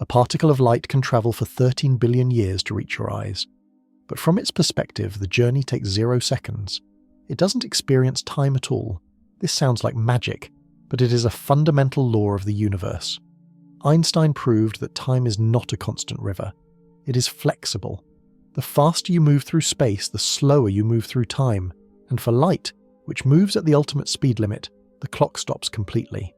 A particle of light can travel for 13 billion years to reach your eyes. But from its perspective, the journey takes 0 seconds. It doesn't experience time at all. This sounds like magic, but it is a fundamental law of the universe. Einstein proved that time is not a constant river. It is flexible. The faster you move through space, the slower you move through time. And for light, which moves at the ultimate speed limit, the clock stops completely.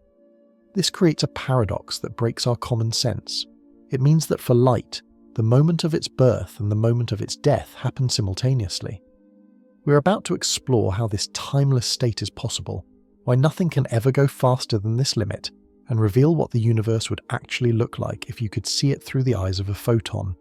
This creates a paradox that breaks our common sense. It means that for light, the moment of its birth and the moment of its death happen simultaneously. We're about to explore how this timeless state is possible, why nothing can ever go faster than this limit, and reveal what the universe would actually look like if you could see it through the eyes of a photon.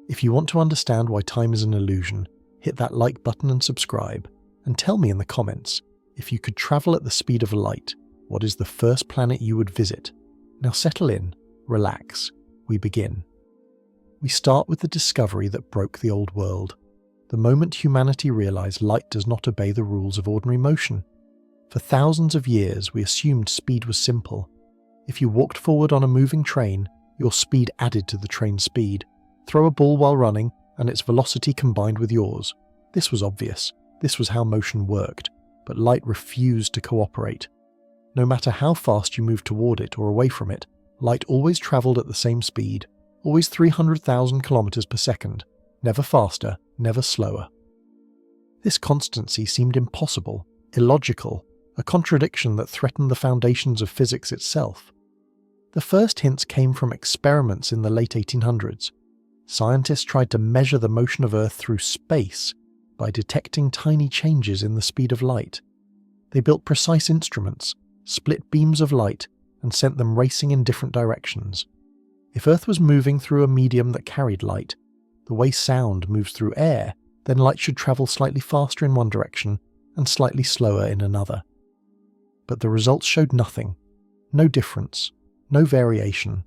If you want to understand why time is an illusion, hit that like button and subscribe, and tell me in the comments, if you could travel at the speed of light, what is the first planet you would visit? Now settle in, relax, we begin. We start with the discovery that broke the old world. The moment humanity realized light does not obey the rules of ordinary motion. For thousands of years, we assumed speed was simple. If you walked forward on a moving train, your speed added to the train's speed. Throw a ball while running, and its velocity combined with yours. This was obvious. This was how motion worked. But light refused to cooperate. No matter how fast you moved toward it or away from it, light always traveled at the same speed, always 300,000 kilometers per second, never faster, never slower. This constancy seemed impossible, illogical, a contradiction that threatened the foundations of physics itself. The first hints came from experiments in the late 1800s. Scientists tried to measure the motion of Earth through space by detecting tiny changes in the speed of light. They built precise instruments, split beams of light, and sent them racing in different directions. If Earth was moving through a medium that carried light, the way sound moves through air, then light should travel slightly faster in one direction and slightly slower in another. But the results showed nothing, no difference, no variation.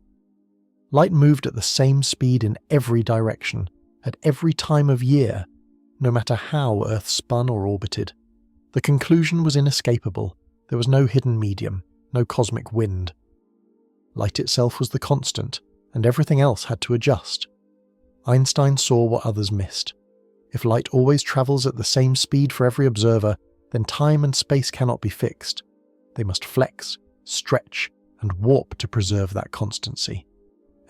Light moved at the same speed in every direction, at every time of year, no matter how Earth spun or orbited. The conclusion was inescapable. There was no hidden medium, no cosmic wind. Light itself was the constant, and everything else had to adjust. Einstein saw what others missed. If light always travels at the same speed for every observer, then time and space cannot be fixed. They must flex, stretch, and warp to preserve that constancy.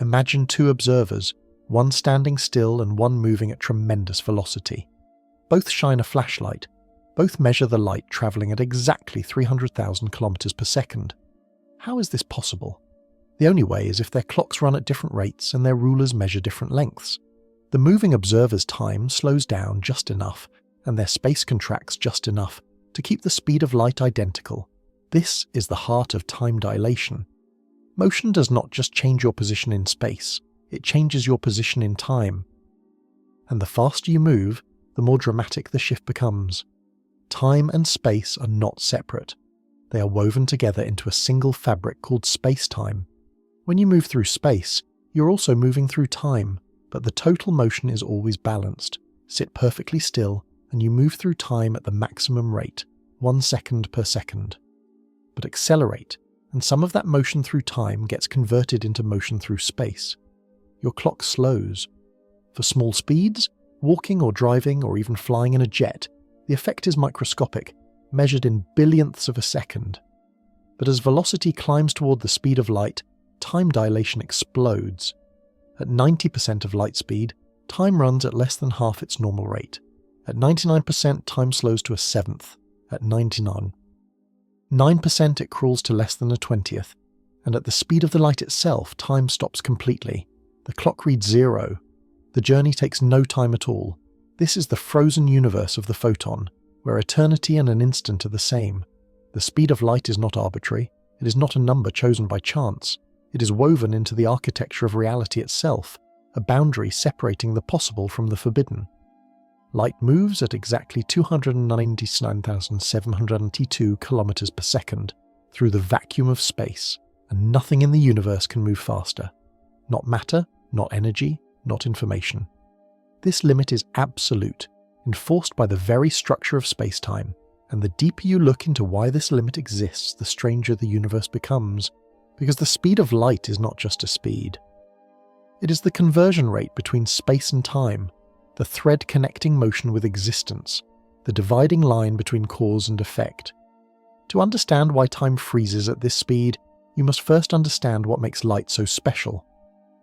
Imagine two observers, one standing still and one moving at tremendous velocity. Both shine a flashlight. Both measure the light travelling at exactly 300,000 kilometers per second. How is this possible? The only way is if their clocks run at different rates and their rulers measure different lengths. The moving observer's time slows down just enough, and their space contracts just enough to keep the speed of light identical. This is the heart of time dilation. Motion does not just change your position in space, it changes your position in time. And the faster you move, the more dramatic the shift becomes. Time and space are not separate. They are woven together into a single fabric called space-time. When you move through space, you're also moving through time, but the total motion is always balanced. Sit perfectly still, and you move through time at the maximum rate, 1 second per second. But accelerate, and some of that motion through time gets converted into motion through space. Your clock slows. For small speeds, walking or driving or even flying in a jet, the effect is microscopic, measured in billionths of a second. But as velocity climbs toward the speed of light, time dilation explodes. At 90% of light speed, time runs at less than half its normal rate. At 99%, time slows to a seventh. At 9% it crawls to less than a 20th. And at the speed of the light itself, time stops completely. The clock reads 0. The journey takes no time at all. This is the frozen universe of the photon, where eternity and an instant are the same. The speed of light is not arbitrary. It is not a number chosen by chance. It is woven into the architecture of reality itself, a boundary separating the possible from the forbidden. Light moves at exactly 299,792 kilometers per second through the vacuum of space, and nothing in the universe can move faster. Not matter, not energy, not information. This limit is absolute, enforced by the very structure of space-time, and the deeper you look into why this limit exists, the stranger the universe becomes, because the speed of light is not just a speed. It is the conversion rate between space and time, the thread connecting motion with existence, the dividing line between cause and effect. To understand why time freezes at this speed, you must first understand what makes light so special.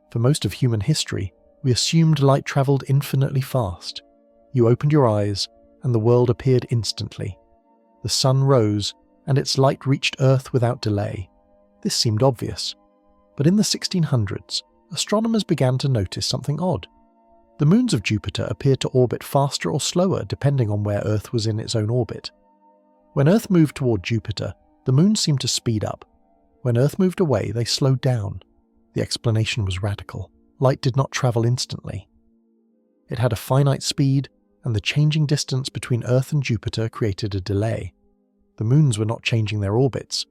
For most of human history, we assumed light travelled infinitely fast. You opened your eyes, and the world appeared instantly. The sun rose, and its light reached Earth without delay. This seemed obvious. But in the 1600s, astronomers began to notice something odd. The moons of Jupiter appeared to orbit faster or slower depending on where Earth was in its own orbit. When Earth moved toward Jupiter, the moons seemed to speed up. When Earth moved away, they slowed down. The explanation was radical. Light did not travel instantly. It had a finite speed, and the changing distance between Earth and Jupiter created a delay. The moons were not changing their orbits.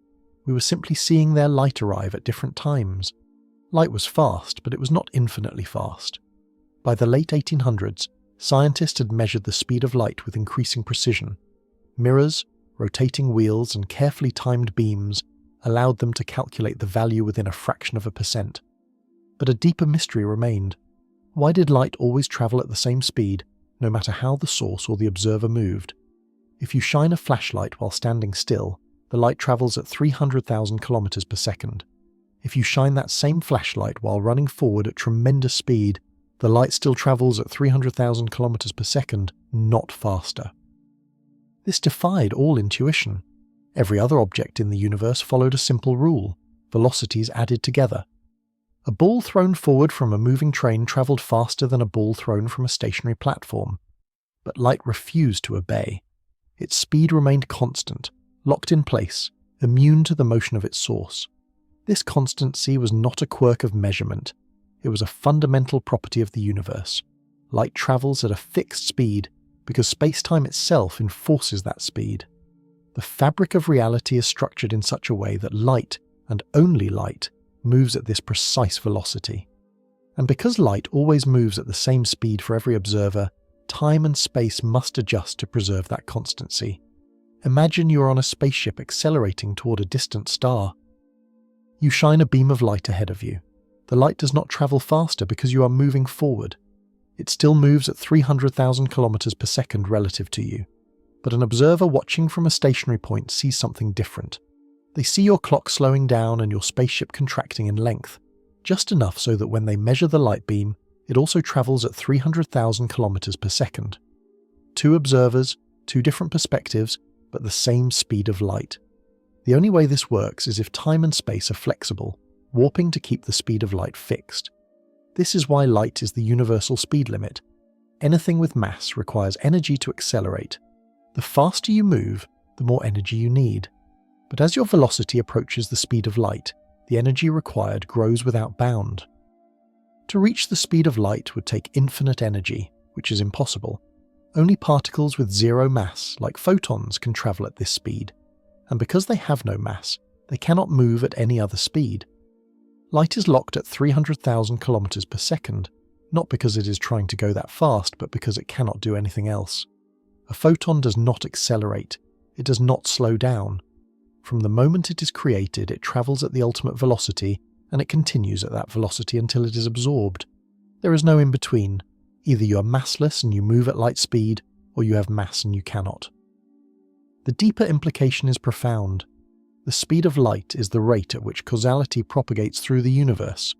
We were simply seeing their light arrive at different times. Light was fast, but it was not infinitely fast. By the late 1800s, scientists had measured the speed of light with increasing precision. Mirrors, rotating wheels, and carefully timed beams allowed them to calculate the value within a fraction of a percent. But a deeper mystery remained. Why did light always travel at the same speed, no matter how the source or the observer moved? If you shine a flashlight while standing still, the light travels at 300,000 kilometers per second. If you shine that same flashlight while running forward at tremendous speed, the light still travels at 300,000 kilometers per second, not faster. This defied all intuition. Every other object in the universe followed a simple rule: velocities added together. A ball thrown forward from a moving train travelled faster than a ball thrown from a stationary platform. But light refused to obey. Its speed remained constant, locked in place, immune to the motion of its source. This constancy was not a quirk of measurement. It was a fundamental property of the universe. Light travels at a fixed speed because space-time itself enforces that speed. The fabric of reality is structured in such a way that light, and only light, moves at this precise velocity. And because light always moves at the same speed for every observer, time and space must adjust to preserve that constancy. Imagine you are on a spaceship accelerating toward a distant star. You shine a beam of light ahead of you. The light does not travel faster because you are moving forward. It still moves at 300,000 kilometers per second relative to you. But an observer watching from a stationary point sees something different. They see your clock slowing down and your spaceship contracting in length, just enough so that when they measure the light beam, it also travels at 300,000 kilometers per second. Two observers, two different perspectives, but the same speed of light. The only way this works is if time and space are flexible, warping to keep the speed of light fixed. This is why light is the universal speed limit. Anything with mass requires energy to accelerate. The faster you move, the more energy you need. But as your velocity approaches the speed of light, the energy required grows without bound. To reach the speed of light would take infinite energy, which is impossible. Only particles with zero mass, like photons, can travel at this speed. And because they have no mass, they cannot move at any other speed. Light is locked at 300,000 kilometers per second, not because it is trying to go that fast, but because it cannot do anything else. A photon does not accelerate. It does not slow down. From the moment it is created, it travels at the ultimate velocity, and it continues at that velocity until it is absorbed. There is no in-between. Either you are massless and you move at light speed, or you have mass and you cannot. The deeper implication is profound. The speed of light is the rate at which causality propagates through the universe.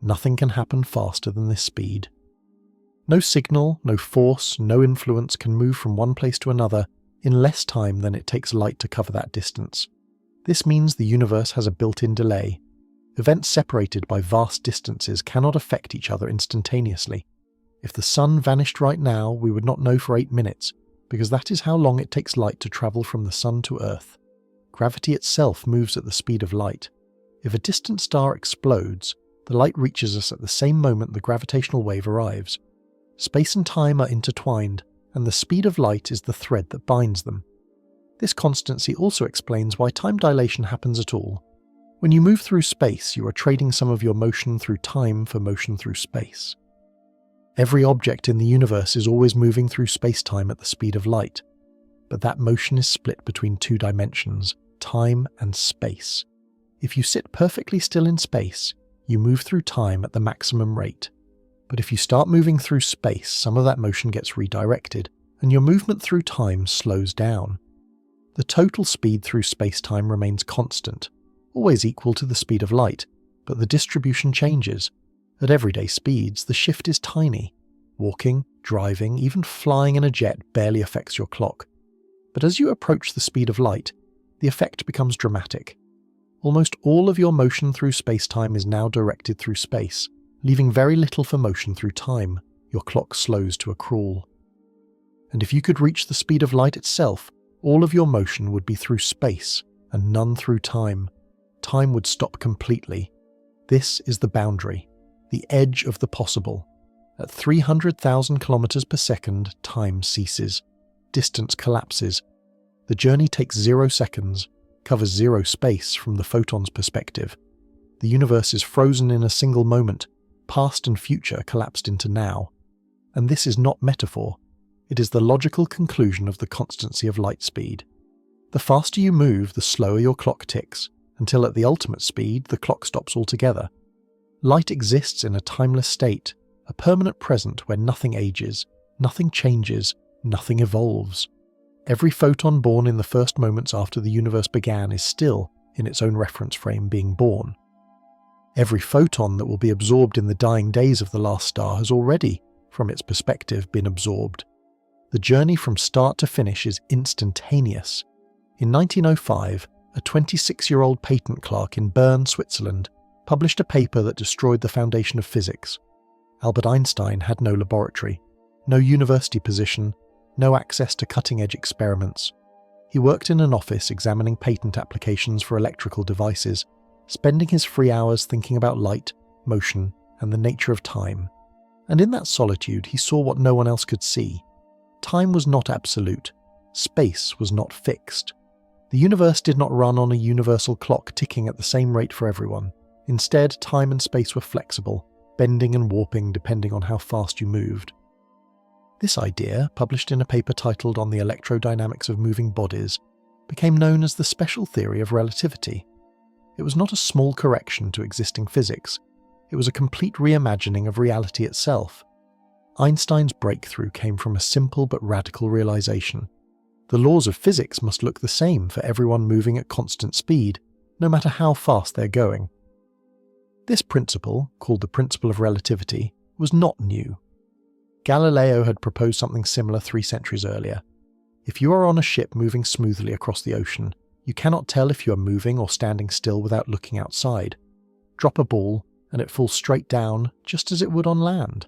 Nothing can happen faster than this speed. No signal, no force, no influence can move from one place to another in less time than it takes light to cover that distance. This means the universe has a built-in delay. Events separated by vast distances cannot affect each other instantaneously. If the sun vanished right now, we would not know for 8 minutes, because that is how long it takes light to travel from the sun to Earth. Gravity itself moves at the speed of light. If a distant star explodes, the light reaches us at the same moment the gravitational wave arrives. Space and time are intertwined, and the speed of light is the thread that binds them. This constancy also explains why time dilation happens at all. When you move through space, you are trading some of your motion through time for motion through space. Every object in the universe is always moving through space-time at the speed of light, but that motion is split between two dimensions, time and space. If you sit perfectly still in space, you move through time at the maximum rate. But if you start moving through space, some of that motion gets redirected, and your movement through time slows down. The total speed through space-time remains constant, always equal to the speed of light, but the distribution changes. At everyday speeds, the shift is tiny. Walking, driving, even flying in a jet barely affects your clock. But as you approach the speed of light, the effect becomes dramatic. Almost all of your motion through space-time is now directed through space, leaving very little for motion through time. Your clock slows to a crawl. And if you could reach the speed of light itself, all of your motion would be through space and none through time. Time would stop completely. This is the boundary, the edge of the possible. At 300,000 kilometers per second, time ceases. Distance collapses. The journey takes 0 seconds, covers 0 space from the photon's perspective. The universe is frozen in a single moment, past and future collapsed into now. And this is not metaphor. It is the logical conclusion of the constancy of light speed. The faster you move, the slower your clock ticks, until at the ultimate speed, the clock stops altogether. Light exists in a timeless state, a permanent present where nothing ages, nothing changes, nothing evolves. Every photon born in the first moments after the universe began is still, in its own reference frame, being born. Every photon that will be absorbed in the dying days of the last star has already, from its perspective, been absorbed. The journey from start to finish is instantaneous. In 1905, a 26-year-old patent clerk in Bern, Switzerland, published a paper that destroyed the foundation of physics. Albert Einstein had no laboratory, no university position, no access to cutting-edge experiments. He worked in an office examining patent applications for electrical devices, spending his free hours thinking about light, motion, and the nature of time. And in that solitude, he saw what no one else could see. Time was not absolute. Space was not fixed. The universe did not run on a universal clock ticking at the same rate for everyone. Instead, time and space were flexible, bending and warping depending on how fast you moved. This idea, published in a paper titled On the Electrodynamics of Moving Bodies, became known as the special theory of relativity. It was not a small correction to existing physics. It was a complete reimagining of reality itself. Einstein's breakthrough came from a simple but radical realization. The laws of physics must look the same for everyone moving at constant speed, no matter how fast they're going. This principle, called the principle of relativity, was not new. Galileo had proposed something similar 3 centuries earlier. If you are on a ship moving smoothly across the ocean, you cannot tell if you are moving or standing still without looking outside. Drop a ball, and it falls straight down, just as it would on land.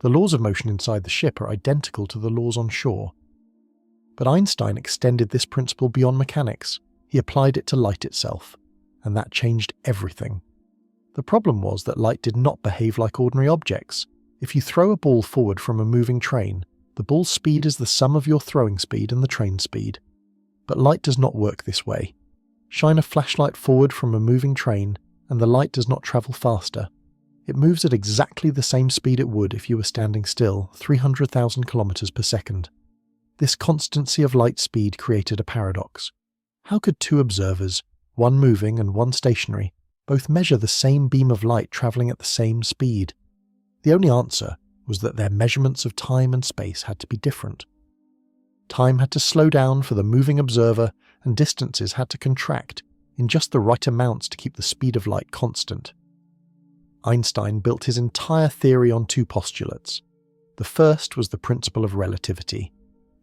The laws of motion inside the ship are identical to the laws on shore. But Einstein extended this principle beyond mechanics. He applied it to light itself, and that changed everything. The problem was that light did not behave like ordinary objects. If you throw a ball forward from a moving train, the ball's speed is the sum of your throwing speed and the train speed. But light does not work this way. Shine a flashlight forward from a moving train, and the light does not travel faster. It moves at exactly the same speed it would if you were standing still, 300,000 kilometers per second. This constancy of light speed created a paradox. How could 2 observers, one moving and one stationary, both measure the same beam of light travelling at the same speed? The only answer was that their measurements of time and space had to be different. Time had to slow down for the moving observer, and distances had to contract in just the right amounts to keep the speed of light constant. Einstein built his entire theory on 2 postulates. The first was the principle of relativity,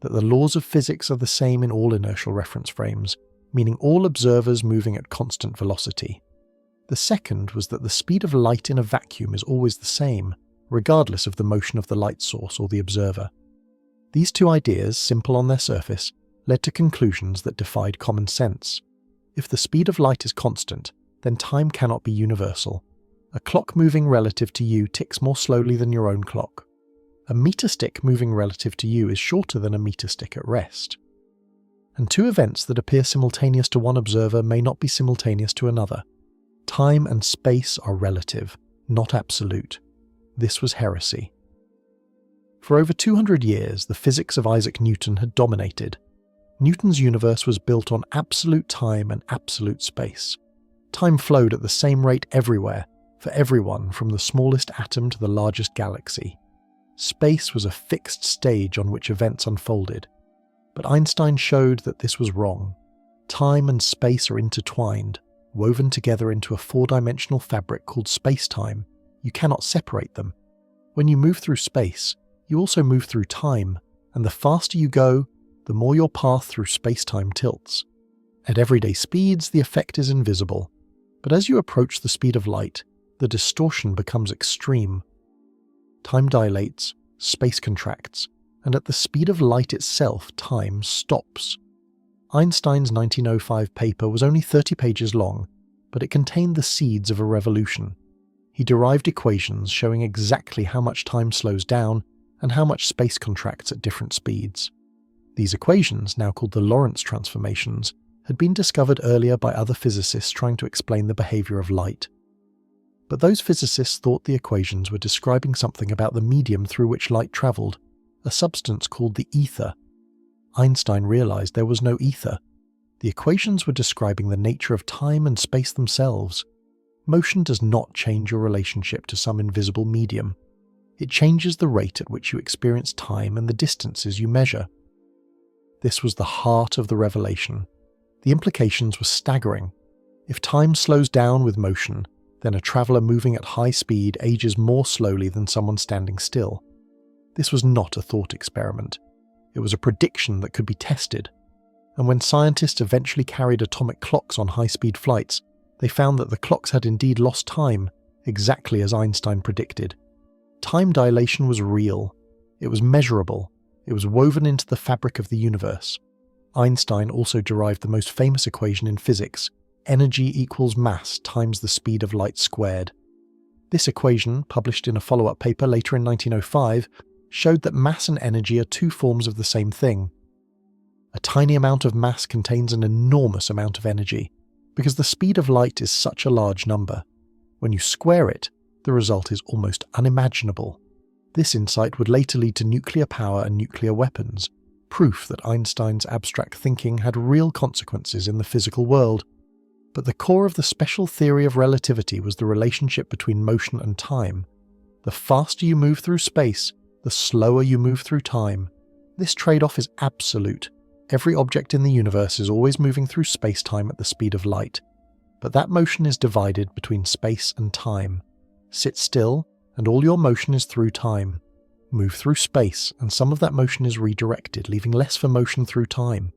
that the laws of physics are the same in all inertial reference frames, meaning all observers moving at constant velocity. The second was that the speed of light in a vacuum is always the same, regardless of the motion of the light source or the observer. These 2 ideas, simple on their surface, led to conclusions that defied common sense. If the speed of light is constant, then time cannot be universal. A clock moving relative to you ticks more slowly than your own clock. A meter stick moving relative to you is shorter than a meter stick at rest. And 2 events that appear simultaneous to one observer may not be simultaneous to another. Time and space are relative, not absolute. This was heresy. For over 200 years, the physics of Isaac Newton had dominated. Newton's universe was built on absolute time and absolute space. Time flowed at the same rate everywhere, for everyone from the smallest atom to the largest galaxy. Space was a fixed stage on which events unfolded. But Einstein showed that this was wrong. Time and space are intertwined, woven together into a four-dimensional fabric called space-time. You cannot separate them. When you move through space, you also move through time, and the faster you go, the more your path through space-time tilts. At everyday speeds, the effect is invisible, but as you approach the speed of light, the distortion becomes extreme. Time dilates, space contracts, and at the speed of light itself, time stops. Einstein's 1905 paper was only 30 pages long, but it contained the seeds of a revolution. He derived equations showing exactly how much time slows down and how much space contracts at different speeds. These equations, now called the Lorentz transformations, had been discovered earlier by other physicists trying to explain the behavior of light. But those physicists thought the equations were describing something about the medium through which light traveled, a substance called the ether. Einstein realized there was no ether. The equations were describing the nature of time and space themselves. Motion does not change your relationship to some invisible medium. It changes the rate at which you experience time and the distances you measure. This was the heart of the revelation. The implications were staggering. If time slows down with motion, then a traveller moving at high speed ages more slowly than someone standing still. This was not a thought experiment. It was a prediction that could be tested. And when scientists eventually carried atomic clocks on high-speed flights, they found that the clocks had indeed lost time, exactly as Einstein predicted. Time dilation was real. It was measurable. It was woven into the fabric of the universe. Einstein also derived the most famous equation in physics: energy equals mass times the speed of light squared. This equation, published in a follow-up paper later in 1905, showed that mass and energy are two forms of the same thing. A tiny amount of mass contains an enormous amount of energy, because the speed of light is such a large number. When you square it, the result is almost unimaginable. This insight would later lead to nuclear power and nuclear weapons, proof that Einstein's abstract thinking had real consequences in the physical world. But the core of the special theory of relativity was the relationship between motion and time. The faster you move through space, the slower you move through time. This trade-off is absolute. Every object in the universe is always moving through space-time at the speed of light. But that motion is divided between space and time. Sit still, and all your motion is through time. Move through space, and some of that motion is redirected, leaving less for motion through time.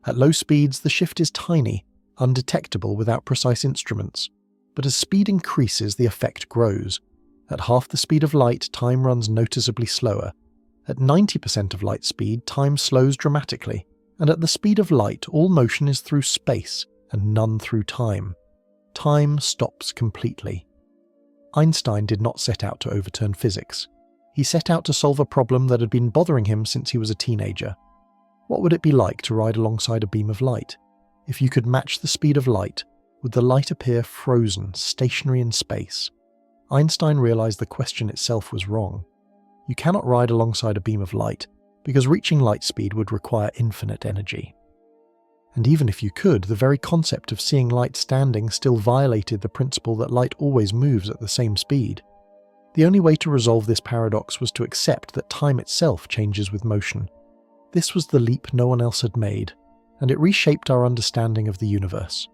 At low speeds, the shift is tiny, undetectable without precise instruments. But as speed increases, the effect grows. At half the speed of light, time runs noticeably slower. At 90% of light speed, time slows dramatically, and at the speed of light, all motion is through space and none through time. Time stops completely. Einstein did not set out to overturn physics. He set out to solve a problem that had been bothering him since he was a teenager. What would it be like to ride alongside a beam of light? If you could match the speed of light, would the light appear frozen, stationary in space? Einstein realized the question itself was wrong. You cannot ride alongside a beam of light, because reaching light speed would require infinite energy. And even if you could, the very concept of seeing light standing still violated the principle that light always moves at the same speed. The only way to resolve this paradox was to accept that time itself changes with motion. This was the leap no one else had made, and it reshaped our understanding of the universe.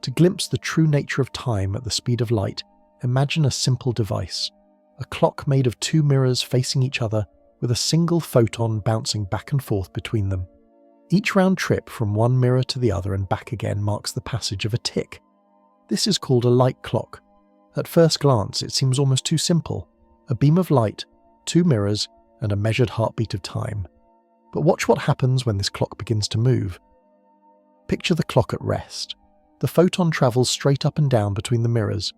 To glimpse the true nature of time at the speed of light, imagine a simple device, a clock made of two mirrors facing each other with a single photon bouncing back and forth between them. Each round trip from one mirror to the other and back again marks the passage of a tick. This is called a light clock. At first glance, it seems almost too simple. A beam of light, two mirrors, and a measured heartbeat of time. But watch what happens when this clock begins to move. Picture the clock at rest. The photon travels straight up and down between the mirrors.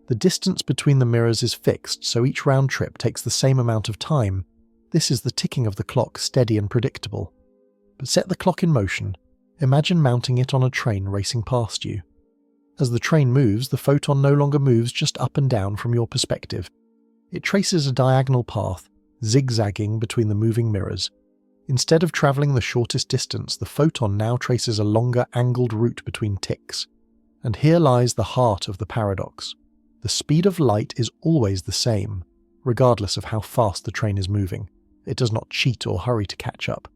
The distance between the mirrors is fixed, so each round trip takes the same amount of time. This is the ticking of the clock, steady and predictable. But set the clock in motion. Imagine mounting it on a train racing past you. As the train moves, the photon no longer moves just up and down from your perspective. It traces a diagonal path, zigzagging between the moving mirrors. Instead of travelling the shortest distance, the photon now traces a longer angled route between ticks. And here lies the heart of the paradox. The speed of light is always the same, regardless of how fast the train is moving. It does not cheat or hurry to catch up.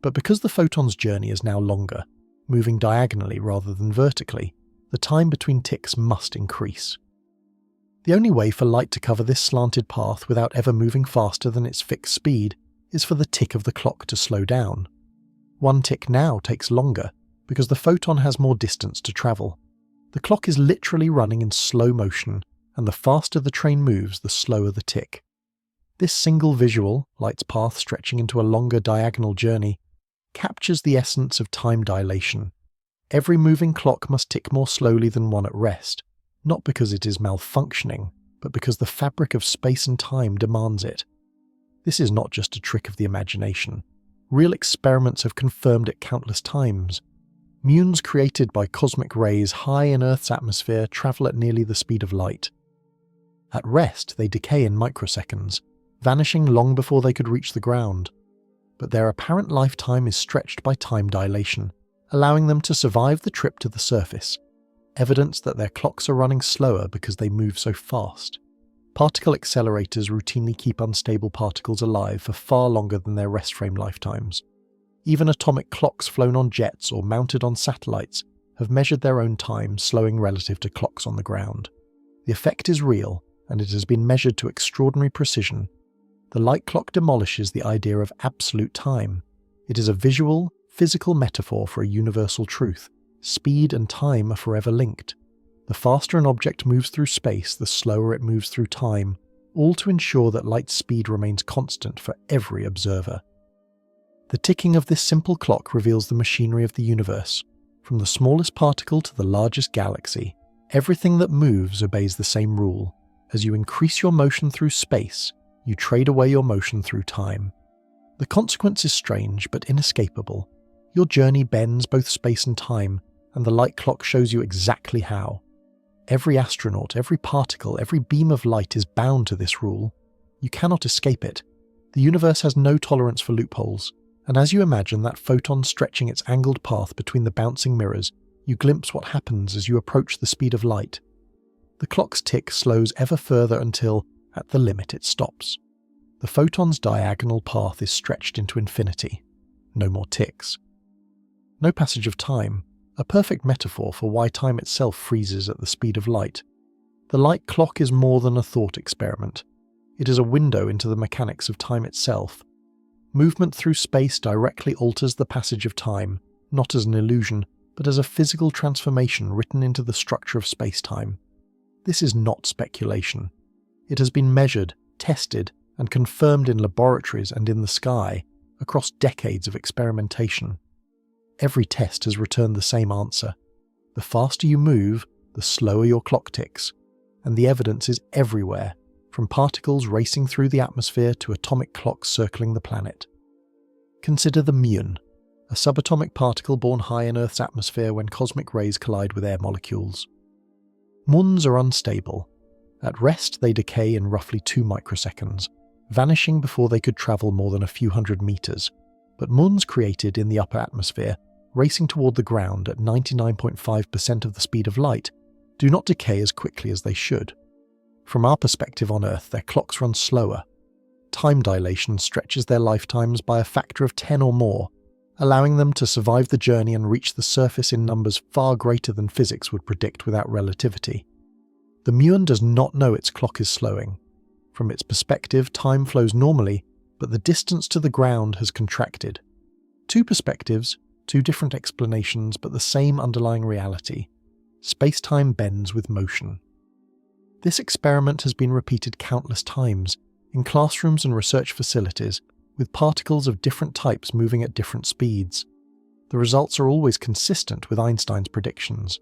But because the photon's journey is now longer, moving diagonally rather than vertically, the time between ticks must increase. The only way for light to cover this slanted path without ever moving faster than its fixed speed is for the tick of the clock to slow down. One tick now takes longer because the photon has more distance to travel. The clock is literally running in slow motion, and the faster the train moves, the slower the tick. This single visual, light's path stretching into a longer diagonal journey, captures the essence of time dilation. Every moving clock must tick more slowly than one at rest, not because it is malfunctioning, but because the fabric of space and time demands it. This is not just a trick of the imagination. Real experiments have confirmed it countless times. Muons created by cosmic rays high in Earth's atmosphere travel at nearly the speed of light. At rest, they decay in microseconds, vanishing long before they could reach the ground. But their apparent lifetime is stretched by time dilation, allowing them to survive the trip to the surface, evidence that their clocks are running slower because they move so fast. Particle accelerators routinely keep unstable particles alive for far longer than their rest frame lifetimes. Even atomic clocks flown on jets or mounted on satellites have measured their own time slowing relative to clocks on the ground. The effect is real, and it has been measured to extraordinary precision. The light clock demolishes the idea of absolute time. It is a visual, physical metaphor for a universal truth. Speed and time are forever linked. The faster an object moves through space, the slower it moves through time, all to ensure that light's speed remains constant for every observer. The ticking of this simple clock reveals the machinery of the universe. From the smallest particle to the largest galaxy, everything that moves obeys the same rule. As you increase your motion through space, you trade away your motion through time. The consequence is strange but inescapable. Your journey bends both space and time, and the light clock shows you exactly how. Every astronaut, every particle, every beam of light is bound to this rule. You cannot escape it. The universe has no tolerance for loopholes, and as you imagine that photon stretching its angled path between the bouncing mirrors, you glimpse what happens as you approach the speed of light. The clock's tick slows ever further until, at the limit, it stops. The photon's diagonal path is stretched into infinity. No more ticks. No passage of time. A perfect metaphor for why time itself freezes at the speed of light. The light clock is more than a thought experiment. It is a window into the mechanics of time itself. Movement through space directly alters the passage of time, not as an illusion, but as a physical transformation written into the structure of space-time. This is not speculation. It has been measured, tested, and confirmed in laboratories and in the sky, across decades of experimentation. Every test has returned the same answer. The faster you move, the slower your clock ticks, and the evidence is everywhere, from particles racing through the atmosphere to atomic clocks circling the planet. Consider the muon, a subatomic particle born high in Earth's atmosphere when cosmic rays collide with air molecules. Muons are unstable. At rest, they decay in roughly 2 microseconds, vanishing before they could travel more than a few hundred meters. But muons created in the upper atmosphere, racing toward the ground at 99.5% of the speed of light, do not decay as quickly as they should. From our perspective on Earth, their clocks run slower. Time dilation stretches their lifetimes by a factor of 10 or more, allowing them to survive the journey and reach the surface in numbers far greater than physics would predict without relativity. The muon does not know its clock is slowing. From its perspective, time flows normally, but the distance to the ground has contracted. 2 perspectives, 2 different explanations, but the same underlying reality. Space-time bends with motion. This experiment has been repeated countless times, in classrooms and research facilities, with particles of different types moving at different speeds. The results are always consistent with Einstein's predictions.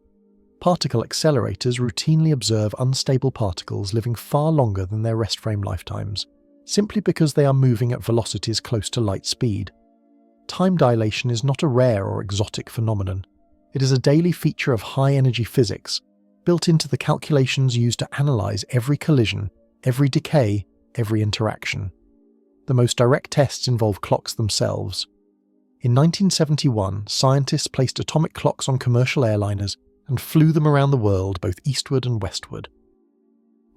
Particle accelerators routinely observe unstable particles living far longer than their rest frame lifetimes, simply because they are moving at velocities close to light speed. Time dilation is not a rare or exotic phenomenon. It is a daily feature of high-energy physics, built into the calculations used to analyze every collision, every decay, every interaction. The most direct tests involve clocks themselves. In 1971, scientists placed atomic clocks on commercial airliners and flew them around the world both eastward and westward.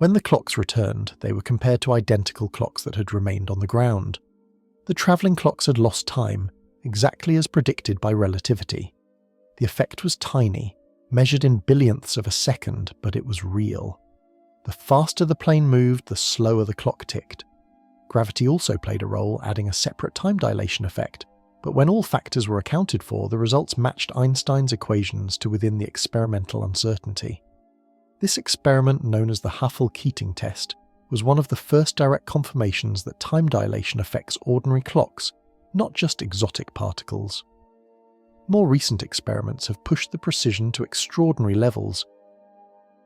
When the clocks returned, they were compared to identical clocks that had remained on the ground. The travelling clocks had lost time, exactly as predicted by relativity. The effect was tiny, measured in billionths of a second, but it was real. The faster the plane moved, the slower the clock ticked. Gravity also played a role, adding a separate time dilation effect, but when all factors were accounted for, the results matched Einstein's equations to within the experimental uncertainty. This experiment, known as the Huffle-Keating test, was one of the first direct confirmations that time dilation affects ordinary clocks, not just exotic particles. More recent experiments have pushed the precision to extraordinary levels.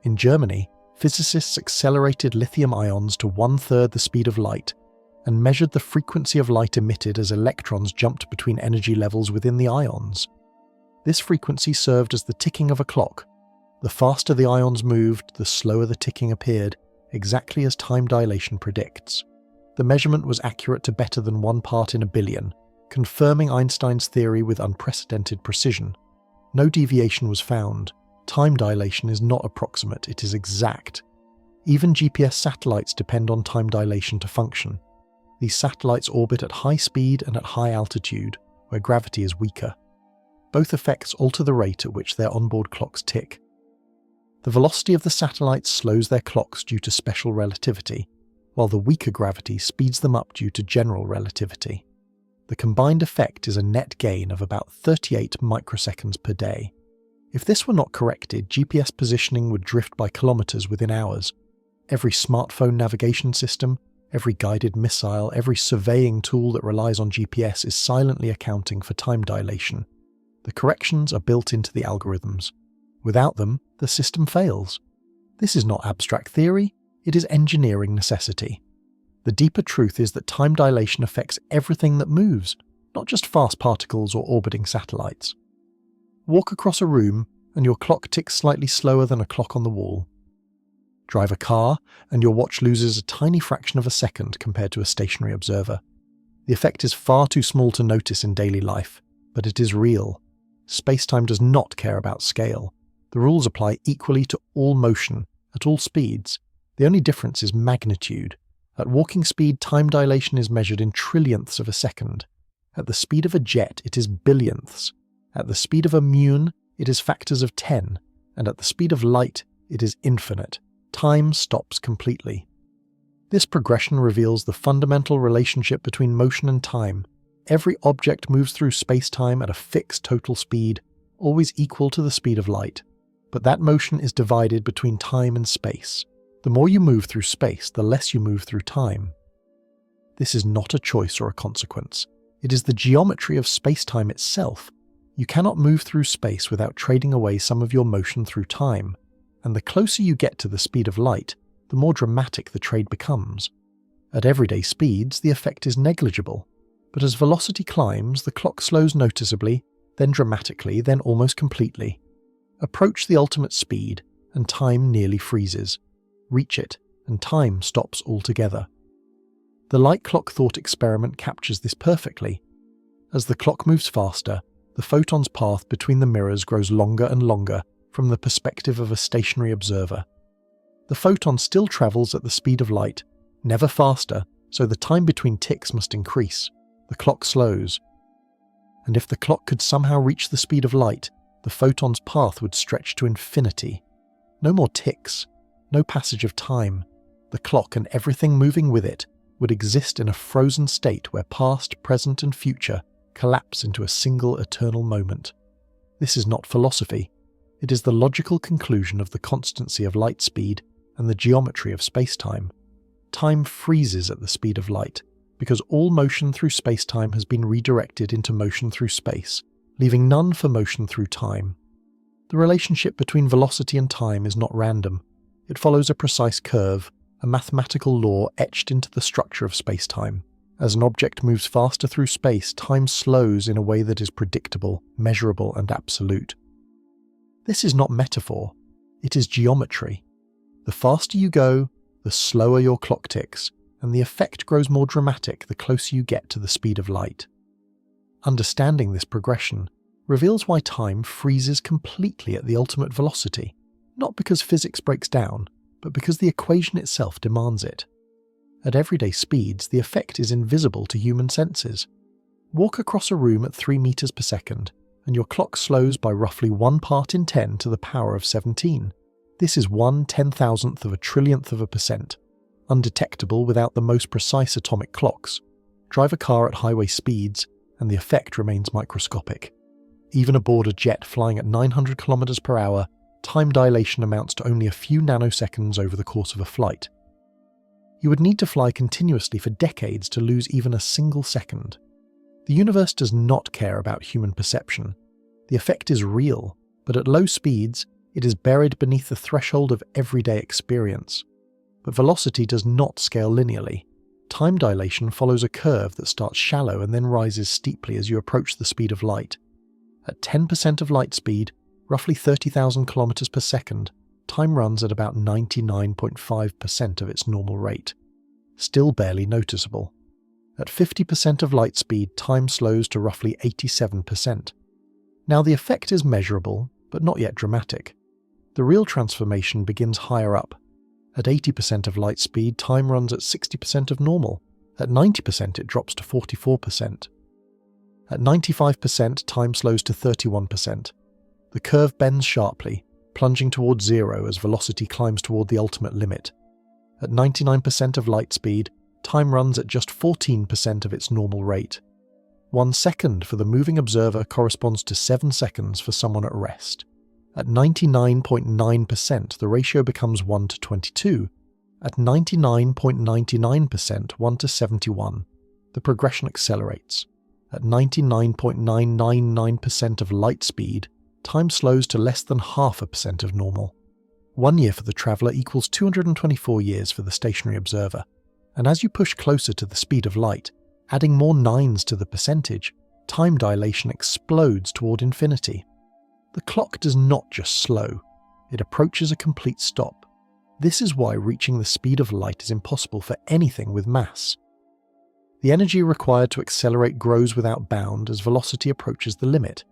In Germany, physicists accelerated lithium ions to 1/3 the speed of light and measured the frequency of light emitted as electrons jumped between energy levels within the ions. This frequency served as the ticking of a clock. The faster the ions moved, the slower the ticking appeared, exactly as time dilation predicts. The measurement was accurate to better than 1 part in a billion, confirming Einstein's theory with unprecedented precision. No deviation was found. Time dilation is not approximate, it is exact. Even GPS satellites depend on time dilation to function. These satellites orbit at high speed and at high altitude, where gravity is weaker. Both effects alter the rate at which their onboard clocks tick. The velocity of the satellites slows their clocks due to special relativity, while the weaker gravity speeds them up due to general relativity. The combined effect is a net gain of about 38 microseconds per day. If this were not corrected, GPS positioning would drift by kilometers within hours. Every smartphone navigation system, every guided missile, every surveying tool that relies on GPS is silently accounting for time dilation. The corrections are built into the algorithms. Without them, the system fails. This is not abstract theory, it is engineering necessity. The deeper truth is that time dilation affects everything that moves, not just fast particles or orbiting satellites. Walk across a room and your clock ticks slightly slower than a clock on the wall. Drive a car and your watch loses a tiny fraction of a second compared to a stationary observer. The effect is far too small to notice in daily life, but it is real. Space-time does not care about scale. The rules apply equally to all motion, at all speeds. The only difference is magnitude. At walking speed, time dilation is measured in trillionths of a second. At the speed of a jet, it is billionths. At the speed of a muon, it is factors of 10. And at the speed of light, it is infinite. Time stops completely. This progression reveals the fundamental relationship between motion and time. Every object moves through space-time at a fixed total speed, always equal to the speed of light. But that motion is divided between time and space. The more you move through space, the less you move through time. This is not a choice or a consequence. It is the geometry of space-time itself. You cannot move through space without trading away some of your motion through time. And the closer you get to the speed of light, the more dramatic the trade becomes. At everyday speeds, the effect is negligible. But as velocity climbs, the clock slows noticeably, then dramatically, then almost completely. Approach the ultimate speed, and time nearly freezes. Reach it, and time stops altogether. The light clock thought experiment captures this perfectly. As the clock moves faster, the photon's path between the mirrors grows longer and longer from the perspective of a stationary observer. The photon still travels at the speed of light, never faster, so the time between ticks must increase. The clock slows. And if the clock could somehow reach the speed of light, the photon's path would stretch to infinity. No more ticks, no passage of time. The clock and everything moving with it would exist in a frozen state where past, present, and future collapse into a single eternal moment. This is not philosophy. It is the logical conclusion of the constancy of light speed and the geometry of space-time. Time freezes at the speed of light, because all motion through space-time has been redirected into motion through space, leaving none for motion through time. The relationship between velocity and time is not random. It follows a precise curve, a mathematical law etched into the structure of space-time. As an object moves faster through space, time slows in a way that is predictable, measurable, and absolute. This is not metaphor. It is geometry. The faster you go, the slower your clock ticks, and the effect grows more dramatic the closer you get to the speed of light. Understanding this progression reveals why time freezes completely at the ultimate velocity, not because physics breaks down, but because the equation itself demands it. At everyday speeds, the effect is invisible to human senses. Walk across a room at 3 meters per second, and your clock slows by roughly 1 part in 10 to the power of 17. This is 1/10,000th of a trillionth of a percent, undetectable without the most precise atomic clocks. Drive a car at highway speeds, and the effect remains microscopic. Even aboard a jet flying at 900 kilometers per hour, time dilation amounts to only a few nanoseconds over the course of a flight. You would need to fly continuously for decades to lose even a single second. The universe does not care about human perception. The effect is real, but at low speeds, it is buried beneath the threshold of everyday experience. But velocity does not scale linearly. Time dilation follows a curve that starts shallow and then rises steeply as you approach the speed of light. At 10% of light speed, roughly 30,000 kilometers per second, time runs at about 99.5% of its normal rate. Still barely noticeable. At 50% of light speed, time slows to roughly 87%. Now the effect is measurable, but not yet dramatic. The real transformation begins higher up. At 80% of light speed, time runs at 60% of normal. At 90% it drops to 44%. At 95% time slows to 31%. The curve bends sharply, plunging towards zero as velocity climbs toward the ultimate limit. At 99% of light speed, time runs at just 14% of its normal rate. 1 second for the moving observer corresponds to 7 seconds for someone at rest. At 99.9%, the ratio becomes 1 to 22. At 99.99%, 1 to 71. The progression accelerates. At 99.999% of light speed, time slows to less than 0.5% of normal. 1 year for the traveller equals 224 years for the stationary observer. And as you push closer to the speed of light, adding more nines to the percentage, time dilation explodes toward infinity. The clock does not just slow, it approaches a complete stop. This is why reaching the speed of light is impossible for anything with mass. The energy required to accelerate grows without bound as velocity approaches the limit.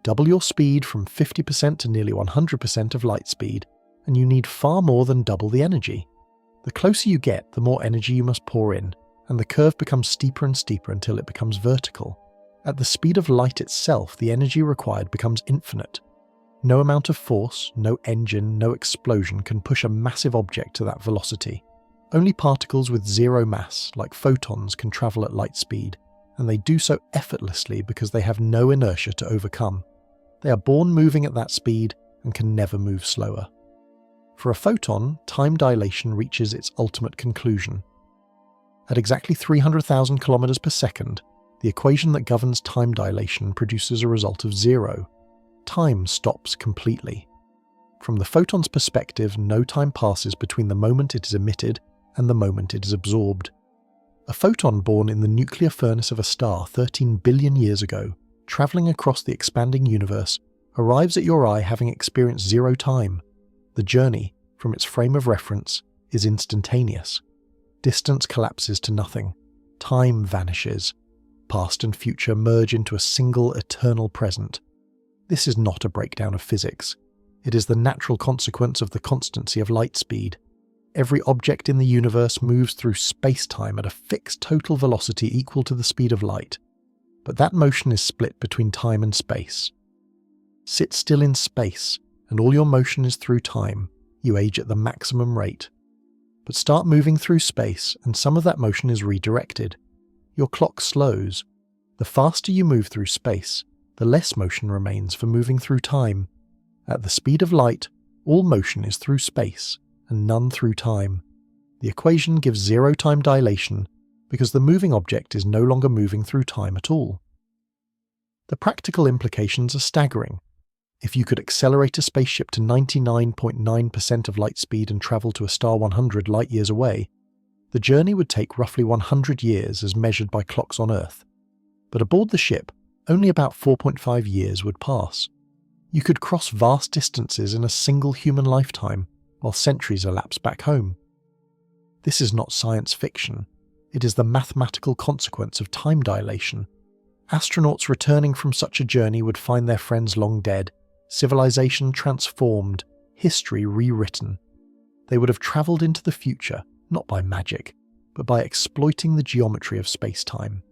Double your speed from 50% to nearly 100% of light speed, and you need far more than double the energy. The closer you get, the more energy you must pour in, and the curve becomes steeper and steeper until it becomes vertical. At the speed of light itself, the energy required becomes infinite. No amount of force, no engine, no explosion can push a massive object to that velocity. Only particles with zero mass, like photons, can travel at light speed, and they do so effortlessly because they have no inertia to overcome. They are born moving at that speed and can never move slower. For a photon, time dilation reaches its ultimate conclusion. At exactly 300,000 kilometers per second, the equation that governs time dilation produces a result of zero. Time stops completely. From the photon's perspective, no time passes between the moment it is emitted and the moment it is absorbed. A photon born in the nuclear furnace of a star 13 billion years ago, travelling across the expanding universe, arrives at your eye having experienced zero time. The journey, from its frame of reference, is instantaneous. Distance collapses to nothing. Time vanishes. Past and future merge into a single eternal present. This is not a breakdown of physics. It is the natural consequence of the constancy of light speed. Every object in the universe moves through space-time at a fixed total velocity equal to the speed of light. But that motion is split between time and space. Sit still in space, and all your motion is through time. You age at the maximum rate. But start moving through space, and some of that motion is redirected. Your clock slows. The faster you move through space, the less motion remains for moving through time. At the speed of light, all motion is through space, and none through time. The equation gives zero time dilation, because the moving object is no longer moving through time at all. The practical implications are staggering. If you could accelerate a spaceship to 99.9% of light speed and travel to a star 100 light-years away, the journey would take roughly 100 years as measured by clocks on Earth. But aboard the ship, only about 4.5 years would pass. You could cross vast distances in a single human lifetime, while centuries elapse back home. This is not science fiction. It is the mathematical consequence of time dilation. Astronauts returning from such a journey would find their friends long dead, civilization transformed, history rewritten. They would have travelled into the future, not by magic, but by exploiting the geometry of space-time.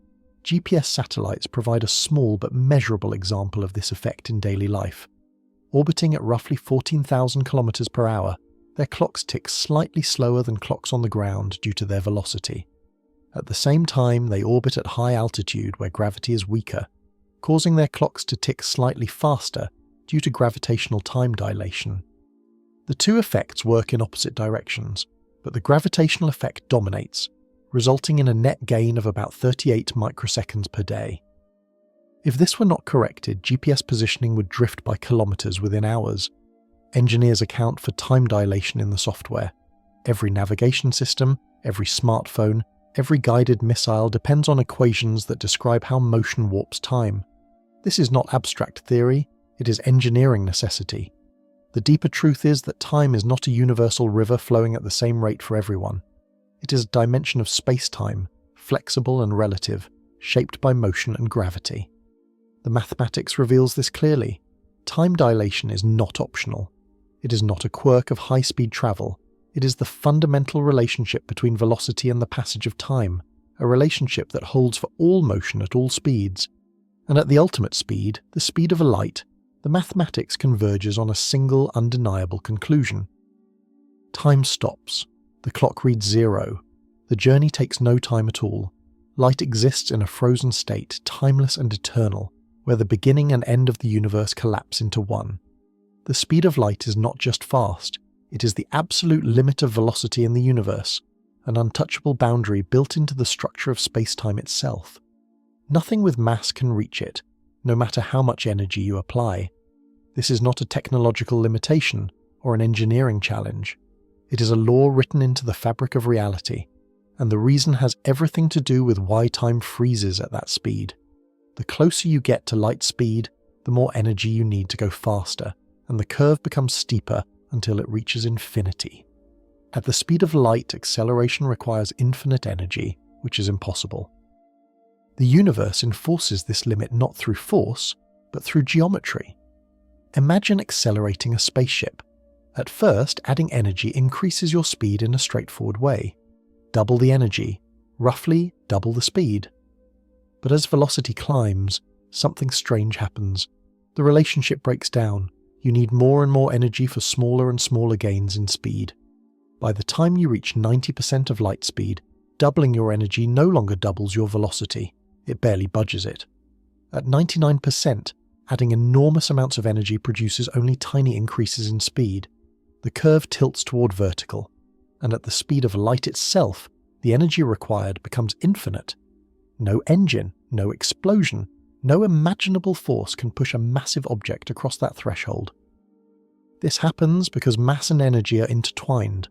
GPS satellites provide a small but measurable example of this effect in daily life. Orbiting at roughly 14,000 kilometers per hour, their clocks tick slightly slower than clocks on the ground due to their velocity. At the same time, they orbit at high altitude where gravity is weaker, causing their clocks to tick slightly faster due to gravitational time dilation. The two effects work in opposite directions, but the gravitational effect dominates, resulting in a net gain of about 38 microseconds per day. If this were not corrected, GPS positioning would drift by kilometers within hours. Engineers account for time dilation in the software. Every navigation system, every smartphone, every guided missile depends on equations that describe how motion warps time. This is not abstract theory, it is engineering necessity. The deeper truth is that time is not a universal river flowing at the same rate for everyone. It is a dimension of space-time, flexible and relative, shaped by motion and gravity. The mathematics reveals this clearly. Time dilation is not optional. It is not a quirk of high-speed travel. It is the fundamental relationship between velocity and the passage of time, a relationship that holds for all motion at all speeds. And at the ultimate speed, the speed of a light, the mathematics converges on a single undeniable conclusion. Time stops. The clock reads 0. The journey takes no time at all. Light exists in a frozen state, timeless and eternal, where the beginning and end of the universe collapse into one. The speed of light is not just fast, it is the absolute limit of velocity in the universe, an untouchable boundary built into the structure of space-time itself. Nothing with mass can reach it, no matter how much energy you apply. This is not a technological limitation or an engineering challenge. It is a law written into the fabric of reality, and the reason has everything to do with why time freezes at that speed. The closer you get to light speed, the more energy you need to go faster, and the curve becomes steeper until it reaches infinity. At the speed of light, acceleration requires infinite energy, which is impossible. The universe enforces this limit not through force, but through geometry. Imagine accelerating a spaceship. At first, adding energy increases your speed in a straightforward way. Double the energy, roughly double the speed. But as velocity climbs, something strange happens. The relationship breaks down. You need more and more energy for smaller and smaller gains in speed. By the time you reach 90% of light speed, doubling your energy no longer doubles your velocity. It barely budges it. At 99%, adding enormous amounts of energy produces only tiny increases in speed. The curve tilts toward vertical, and at the speed of light itself, the energy required becomes infinite. No engine, no explosion, no imaginable force can push a massive object across that threshold. This happens because mass and energy are intertwined.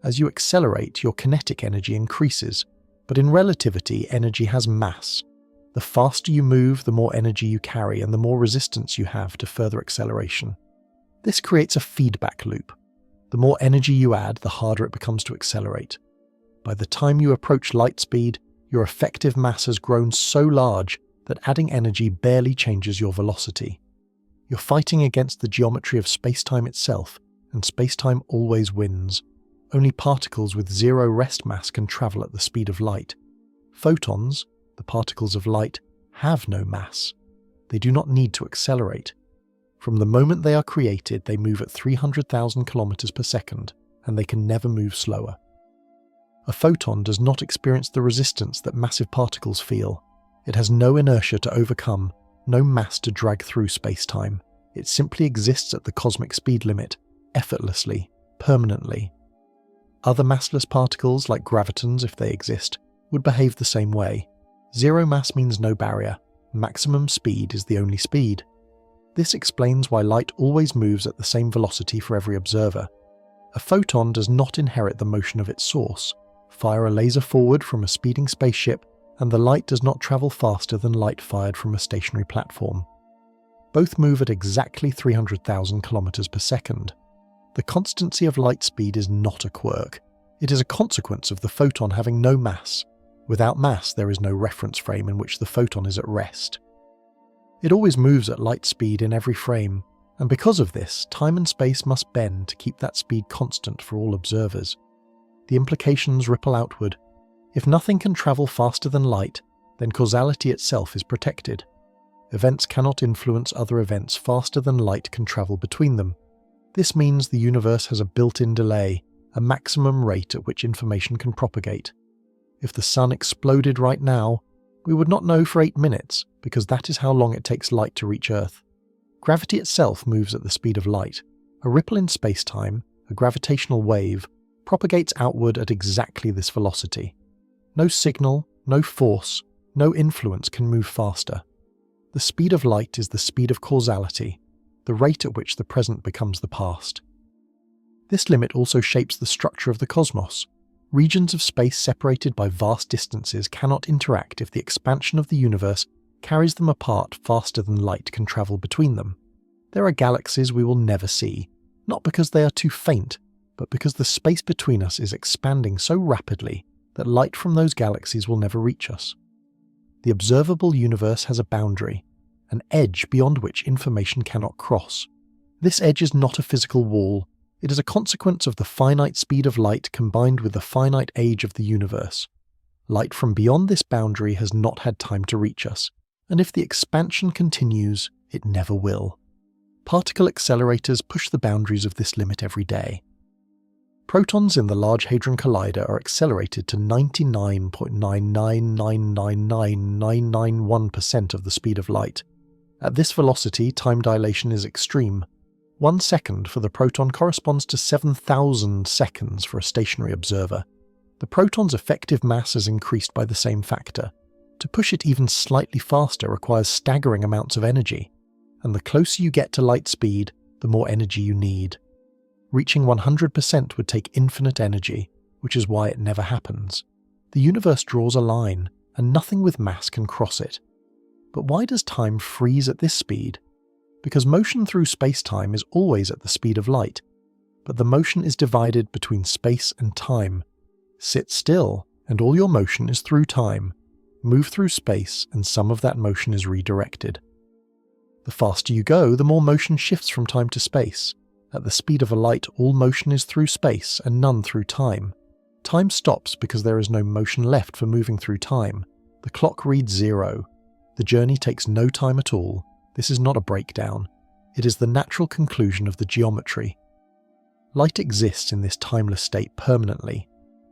As you accelerate, your kinetic energy increases, but in relativity, energy has mass. The faster you move, the more energy you carry and the more resistance you have to further acceleration. This creates a feedback loop. The more energy you add, the harder it becomes to accelerate. By the time you approach light speed, your effective mass has grown so large that adding energy barely changes your velocity. You're fighting against the geometry of space-time itself, and space-time always wins. Only particles with zero rest mass can travel at the speed of light. Photons, the particles of light, have no mass. They do not need to accelerate. From the moment they are created, they move at 300,000 kilometers per second, and they can never move slower. A photon does not experience the resistance that massive particles feel. It has no inertia to overcome, no mass to drag through space-time. It simply exists at the cosmic speed limit, effortlessly, permanently. Other massless particles, like gravitons if they exist, would behave the same way. Zero mass means no barrier. Maximum speed is the only speed. This explains why light always moves at the same velocity for every observer. A photon does not inherit the motion of its source. Fire a laser forward from a speeding spaceship, and the light does not travel faster than light fired from a stationary platform. Both move at exactly 300,000 kilometers per second. The constancy of light speed is not a quirk. It is a consequence of the photon having no mass. Without mass, there is no reference frame in which the photon is at rest. It always moves at light speed in every frame, And because of this, time and space must bend to keep that speed constant for all observers. The implications ripple outward. If nothing can travel faster than light, then causality itself is protected. Events cannot influence other events faster than light can travel between them. This means the universe has a built-in delay, a maximum rate at which information can propagate. If the sun exploded right now, we would not know for 8 minutes, because that is how long it takes light to reach Earth. Gravity itself moves at the speed of light. A ripple in space-time, a gravitational wave, propagates outward at exactly this velocity. No signal, no force, no influence can move faster. The speed of light is the speed of causality, the rate at which the present becomes the past. This limit also shapes the structure of the cosmos. Regions of space separated by vast distances cannot interact if the expansion of the universe carries them apart faster than light can travel between them. There are galaxies we will never see, not because they are too faint, but because the space between us is expanding so rapidly that light from those galaxies will never reach us. The observable universe has a boundary, an edge beyond which information cannot cross. This edge is not a physical wall. It is a consequence of the finite speed of light combined with the finite age of the universe. Light from beyond this boundary has not had time to reach us, and if the expansion continues, it never will. Particle accelerators push the boundaries of this limit every day. Protons in the Large Hadron Collider are accelerated to 99.9999991% of the speed of light. At this velocity, time dilation is extreme. 1 second for the proton corresponds to 7,000 seconds for a stationary observer. The proton's effective mass is increased by the same factor. To push it even slightly faster requires staggering amounts of energy, and the closer you get to light speed, the more energy you need. Reaching 100% would take infinite energy, which is why it never happens. The universe draws a line, and nothing with mass can cross it. But why does time freeze at this speed? Because motion through space-time is always at the speed of light, but the motion is divided between space and time. Sit still, and all your motion is through time. Move through space, and some of that motion is redirected. The faster you go, the more motion shifts from time to space. At the speed of a light, all motion is through space and none through time. Time stops because there is no motion left for moving through time. The clock reads 0. The journey takes no time at all. This is not a breakdown. It is the natural conclusion of the geometry. Light exists in this timeless state permanently.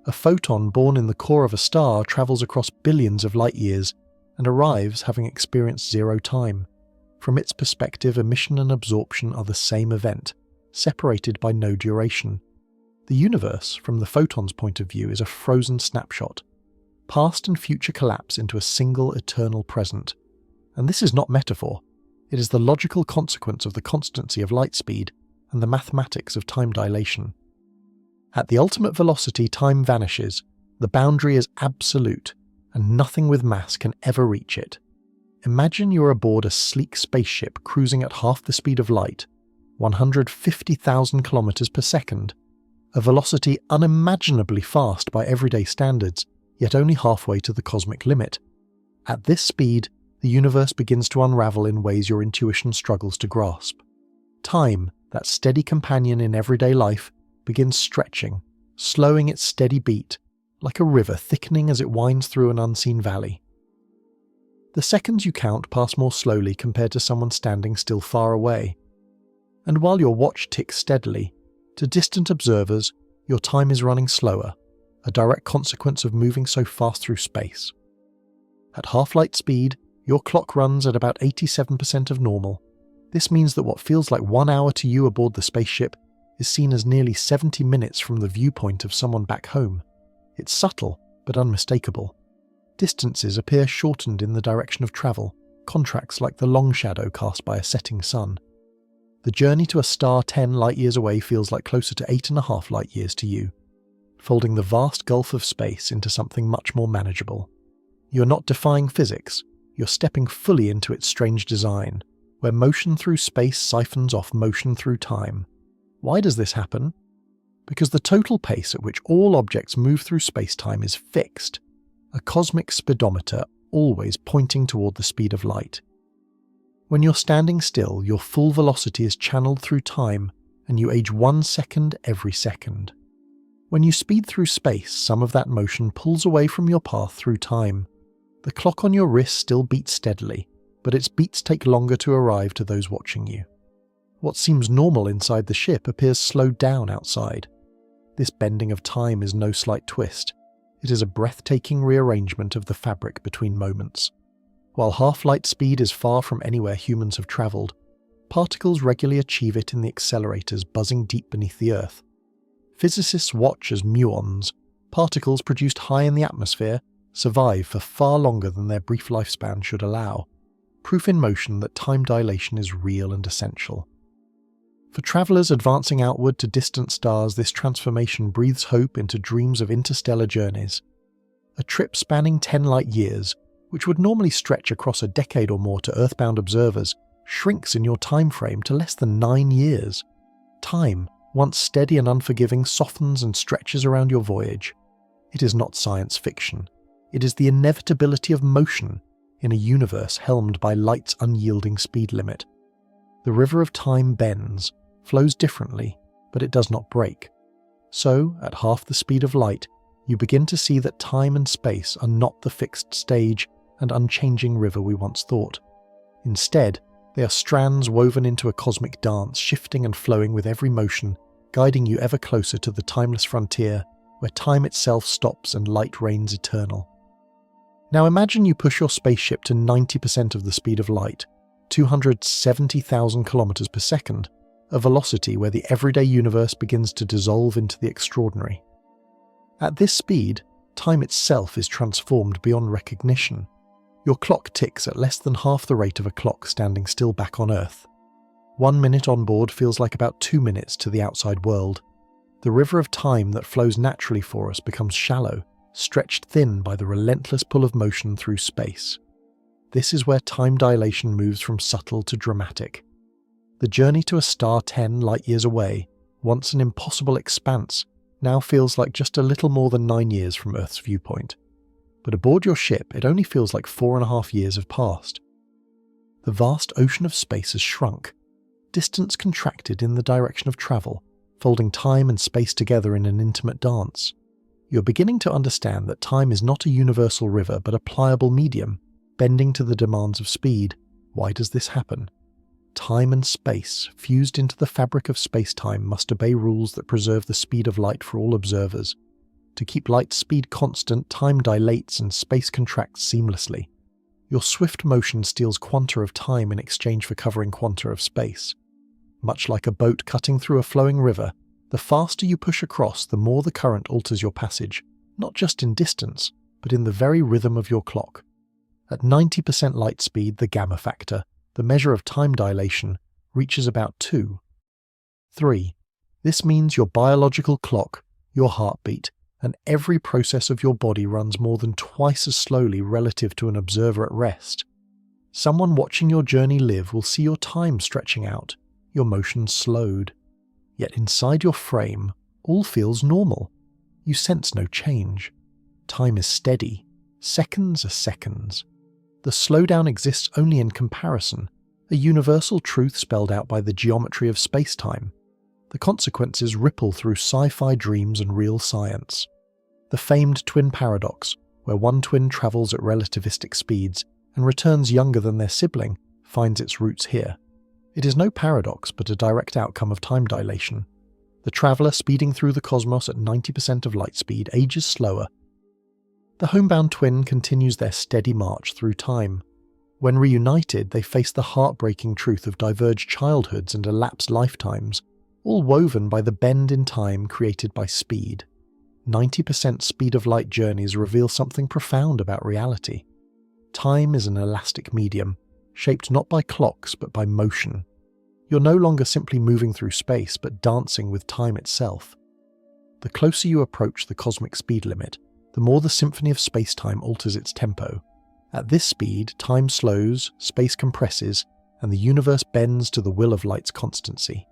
A photon born in the core of a star travels across billions of light years and arrives having experienced 0 time. From its perspective, emission and absorption are the same event, separated by no duration. The universe, from the photon's point of view, is a frozen snapshot. Past and future collapse into a single eternal present. And this is not metaphor. It is the logical consequence of the constancy of light speed and the mathematics of time dilation. At the ultimate velocity, time vanishes. The boundary is absolute, and nothing with mass can ever reach it. Imagine you're aboard a sleek spaceship cruising at half the speed of light, 150,000 kilometers per second, a velocity unimaginably fast by everyday standards, yet only halfway to the cosmic limit. At this speed, the universe begins to unravel in ways your intuition struggles to grasp. Time, that steady companion in everyday life, begins stretching, slowing its steady beat, like a river thickening as it winds through an unseen valley. The seconds you count pass more slowly compared to someone standing still far away. And while your watch ticks steadily, to distant observers, your time is running slower, a direct consequence of moving so fast through space. At half-light speed, your clock runs at about 87% of normal. This means that what feels like 1 hour to you aboard the spaceship is seen as nearly 70 minutes from the viewpoint of someone back home. It's subtle, but unmistakable. Distances appear shortened in the direction of travel, contracts like the long shadow cast by a setting sun. The journey to a star 10 light-years away feels like closer to 8.5 light-years to you, folding the vast gulf of space into something much more manageable. You're not defying physics, you're stepping fully into its strange design, where motion through space siphons off motion through time. Why does this happen? Because the total pace at which all objects move through space-time is fixed, a cosmic speedometer always pointing toward the speed of light. When you're standing still, your full velocity is channeled through time, and you age 1 second every second. When you speed through space, some of that motion pulls away from your path through time. The clock on your wrist still beats steadily, but its beats take longer to arrive to those watching you. What seems normal inside the ship appears slowed down outside. This bending of time is no slight twist. It is a breathtaking rearrangement of the fabric between moments. While half-light speed is far from anywhere humans have travelled, particles regularly achieve it in the accelerators buzzing deep beneath the Earth. Physicists watch as muons, particles produced high in the atmosphere, survive for far longer than their brief lifespan should allow, proof in motion that time dilation is real and essential. For travellers advancing outward to distant stars, this transformation breathes hope into dreams of interstellar journeys. A trip spanning 10 light-years, which would normally stretch across a decade or more to Earthbound observers, shrinks in your time frame to less than 9 years. Time, once steady and unforgiving, softens and stretches around your voyage. It is not science fiction. It is the inevitability of motion in a universe helmed by light's unyielding speed limit. The river of time bends, flows differently, but it does not break. So, at half the speed of light, you begin to see that time and space are not the fixed stage and unchanging river we once thought. Instead, they are strands woven into a cosmic dance, shifting and flowing with every motion, guiding you ever closer to the timeless frontier, where time itself stops and light reigns eternal. Now imagine you push your spaceship to 90% of the speed of light, 270,000 kilometers per second, a velocity where the everyday universe begins to dissolve into the extraordinary. At this speed, time itself is transformed beyond recognition. Your clock ticks at less than half the rate of a clock standing still back on Earth. 1 minute on board feels like about 2 minutes to the outside world. The river of time that flows naturally for us becomes shallow, stretched thin by the relentless pull of motion through space. This is where time dilation moves from subtle to dramatic. The journey to a star 10 light-years away, once an impossible expanse, now feels like just a little more than 9 years from Earth's viewpoint. But aboard your ship, it only feels like 4.5 years have passed. The vast ocean of space has shrunk, distance contracted in the direction of travel, folding time and space together in an intimate dance. You're beginning to understand that time is not a universal river but a pliable medium, bending to the demands of speed. Why does this happen? Time and space, fused into the fabric of space-time, must obey rules that preserve the speed of light for all observers. To keep light's speed constant, time dilates and space contracts seamlessly. Your swift motion steals quanta of time in exchange for covering quanta of space. Much like a boat cutting through a flowing river, the faster you push across, the more the current alters your passage, not just in distance, but in the very rhythm of your clock. At 90% light speed, the gamma factor, the measure of time dilation, reaches about 2. 3. This means your biological clock, your heartbeat, and every process of your body runs more than twice as slowly relative to an observer at rest. Someone watching your journey live will see your time stretching out, your motion slowed. Yet inside your frame, all feels normal. You sense no change. Time is steady. Seconds are seconds. The slowdown exists only in comparison, a universal truth spelled out by the geometry of space-time. The consequences ripple through sci-fi dreams and real science. The famed twin paradox, where one twin travels at relativistic speeds and returns younger than their sibling, finds its roots here. It is no paradox, but a direct outcome of time dilation. The traveller speeding through the cosmos at 90% of light speed ages slower. The homebound twin continues their steady march through time. When reunited, they face the heartbreaking truth of diverged childhoods and elapsed lifetimes, all woven by the bend in time created by speed. 90% speed of light journeys reveal something profound about reality. Time is an elastic medium, shaped not by clocks but by motion. You're no longer simply moving through space but dancing with time itself. The closer you approach the cosmic speed limit, the more the symphony of space-time alters its tempo. At this speed, time slows, space compresses, and the universe bends to the will of light's constancy.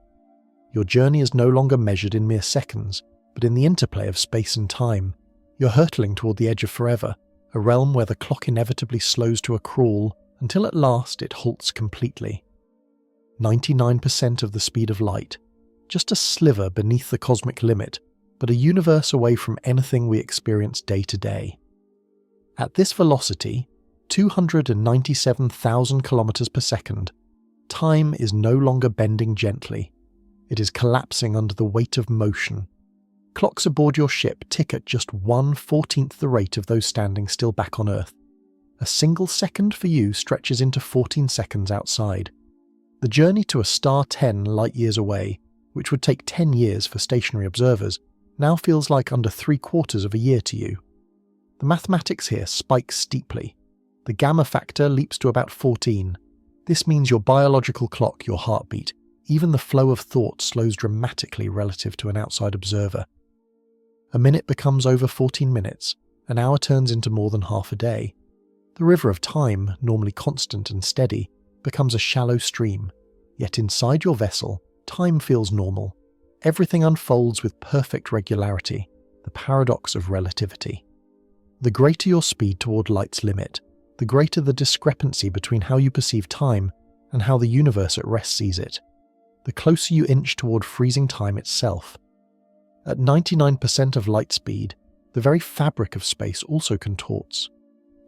Your journey is no longer measured in mere seconds, but in the interplay of space and time. You're hurtling toward the edge of forever, a realm where the clock inevitably slows to a crawl until at last it halts completely. 99% of the speed of light, just a sliver beneath the cosmic limit, but a universe away from anything we experience day to day. At this velocity, 297,000 kilometers per second, time is no longer bending gently. It is collapsing under the weight of motion. Clocks aboard your ship tick at just 1/14th the rate of those standing still back on Earth. A single second for you stretches into 14 seconds outside. The journey to a star 10 light-years away, which would take 10 years for stationary observers, now feels like under 3/4 of a year to you. The mathematics here spikes steeply. The gamma factor leaps to about 14. This means your biological clock, your heartbeat, even the flow of thought slows dramatically relative to an outside observer. A minute becomes over 14 minutes, an hour turns into more than half a day. The river of time, normally constant and steady, becomes a shallow stream, yet inside your vessel, time feels normal. Everything unfolds with perfect regularity, the paradox of relativity. The greater your speed toward light's limit, the greater the discrepancy between how you perceive time and how the universe at rest sees it. The closer you inch toward freezing time itself. At 99% of light speed, the very fabric of space also contorts.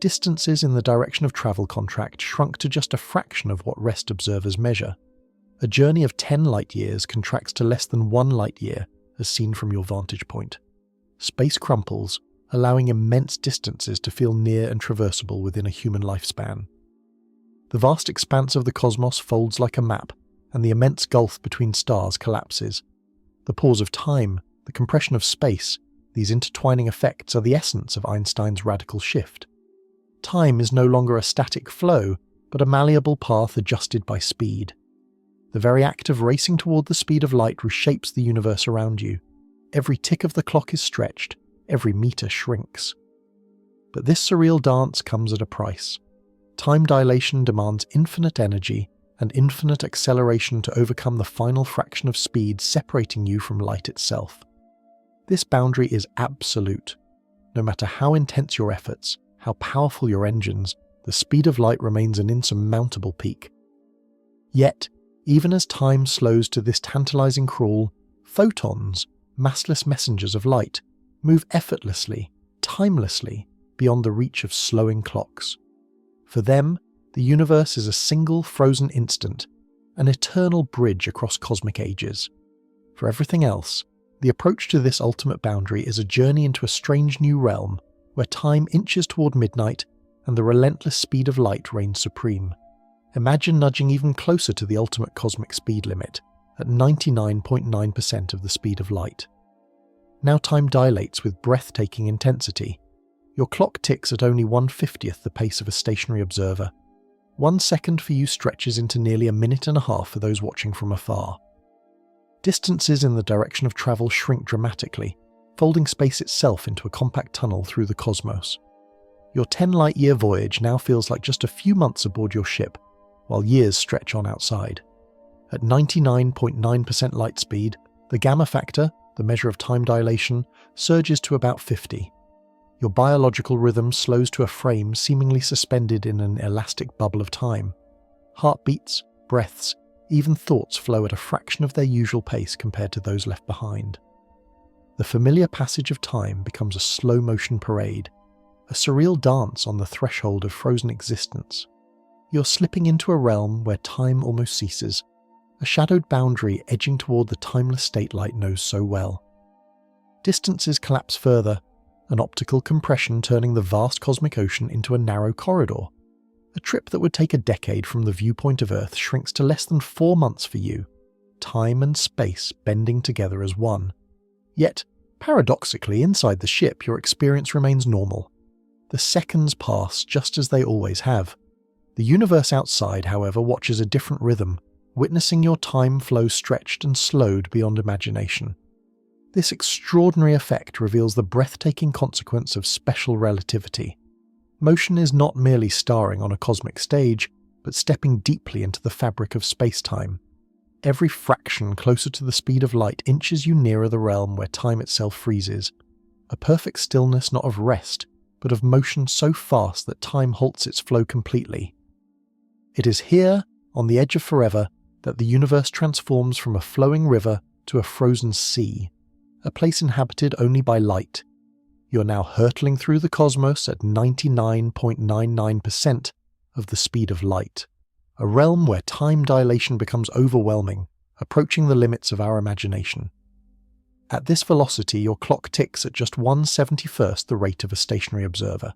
Distances in the direction of travel contract shrunk to just a fraction of what rest observers measure. A journey of 10 light-years contracts to less than 1 light-year, as seen from your vantage point. Space crumples, allowing immense distances to feel near and traversable within a human lifespan. The vast expanse of the cosmos folds like a map, and the immense gulf between stars collapses. The pause of time, the compression of space, these intertwining effects are the essence of Einstein's radical shift. Time is no longer a static flow, but a malleable path adjusted by speed. The very act of racing toward the speed of light reshapes the universe around you. Every tick of the clock is stretched, every meter shrinks. But this surreal dance comes at a price. Time dilation demands infinite energy and infinite acceleration to overcome the final fraction of speed separating you from light itself. This boundary is absolute. No matter how intense your efforts, how powerful your engines, the speed of light remains an insurmountable peak. Yet, even as time slows to this tantalizing crawl, photons, massless messengers of light, move effortlessly, timelessly, beyond the reach of slowing clocks. For them, the universe is a single frozen instant, an eternal bridge across cosmic ages. For everything else, the approach to this ultimate boundary is a journey into a strange new realm where time inches toward midnight and the relentless speed of light reigns supreme. Imagine nudging even closer to the ultimate cosmic speed limit, at 99.9% of the speed of light. Now time dilates with breathtaking intensity. Your clock ticks at only 1/50th the pace of a stationary observer. 1 second for you stretches into nearly a minute and a half for those watching from afar. Distances in the direction of travel shrink dramatically, folding space itself into a compact tunnel through the cosmos. Your 10 light-year voyage now feels like just a few months aboard your ship, while years stretch on outside. At 99.9% light speed, the gamma factor, the measure of time dilation, surges to about 50. Your biological rhythm slows to a frame seemingly suspended in an elastic bubble of time. Heartbeats, breaths, even thoughts flow at a fraction of their usual pace compared to those left behind. The familiar passage of time becomes a slow-motion parade, a surreal dance on the threshold of frozen existence. You're slipping into a realm where time almost ceases, a shadowed boundary edging toward the timeless state light knows so well. Distances collapse further, an optical compression turning the vast cosmic ocean into a narrow corridor. A trip that would take a decade from the viewpoint of Earth shrinks to less than 4 months for you, time and space bending together as one. Yet, paradoxically, inside the ship your experience remains normal. The seconds pass just as they always have. The universe outside, however, watches a different rhythm, witnessing your time flow stretched and slowed beyond imagination. This extraordinary effect reveals the breathtaking consequence of special relativity. Motion is not merely starring on a cosmic stage, but stepping deeply into the fabric of space-time. Every fraction closer to the speed of light inches you nearer the realm where time itself freezes. A perfect stillness not of rest, but of motion so fast that time halts its flow completely. It is here, on the edge of forever, that the universe transforms from a flowing river to a frozen sea, a place inhabited only by light. You're now hurtling through the cosmos at 99.99% of the speed of light, a realm where time dilation becomes overwhelming, approaching the limits of our imagination. At this velocity, your clock ticks at just 1/71st the rate of a stationary observer.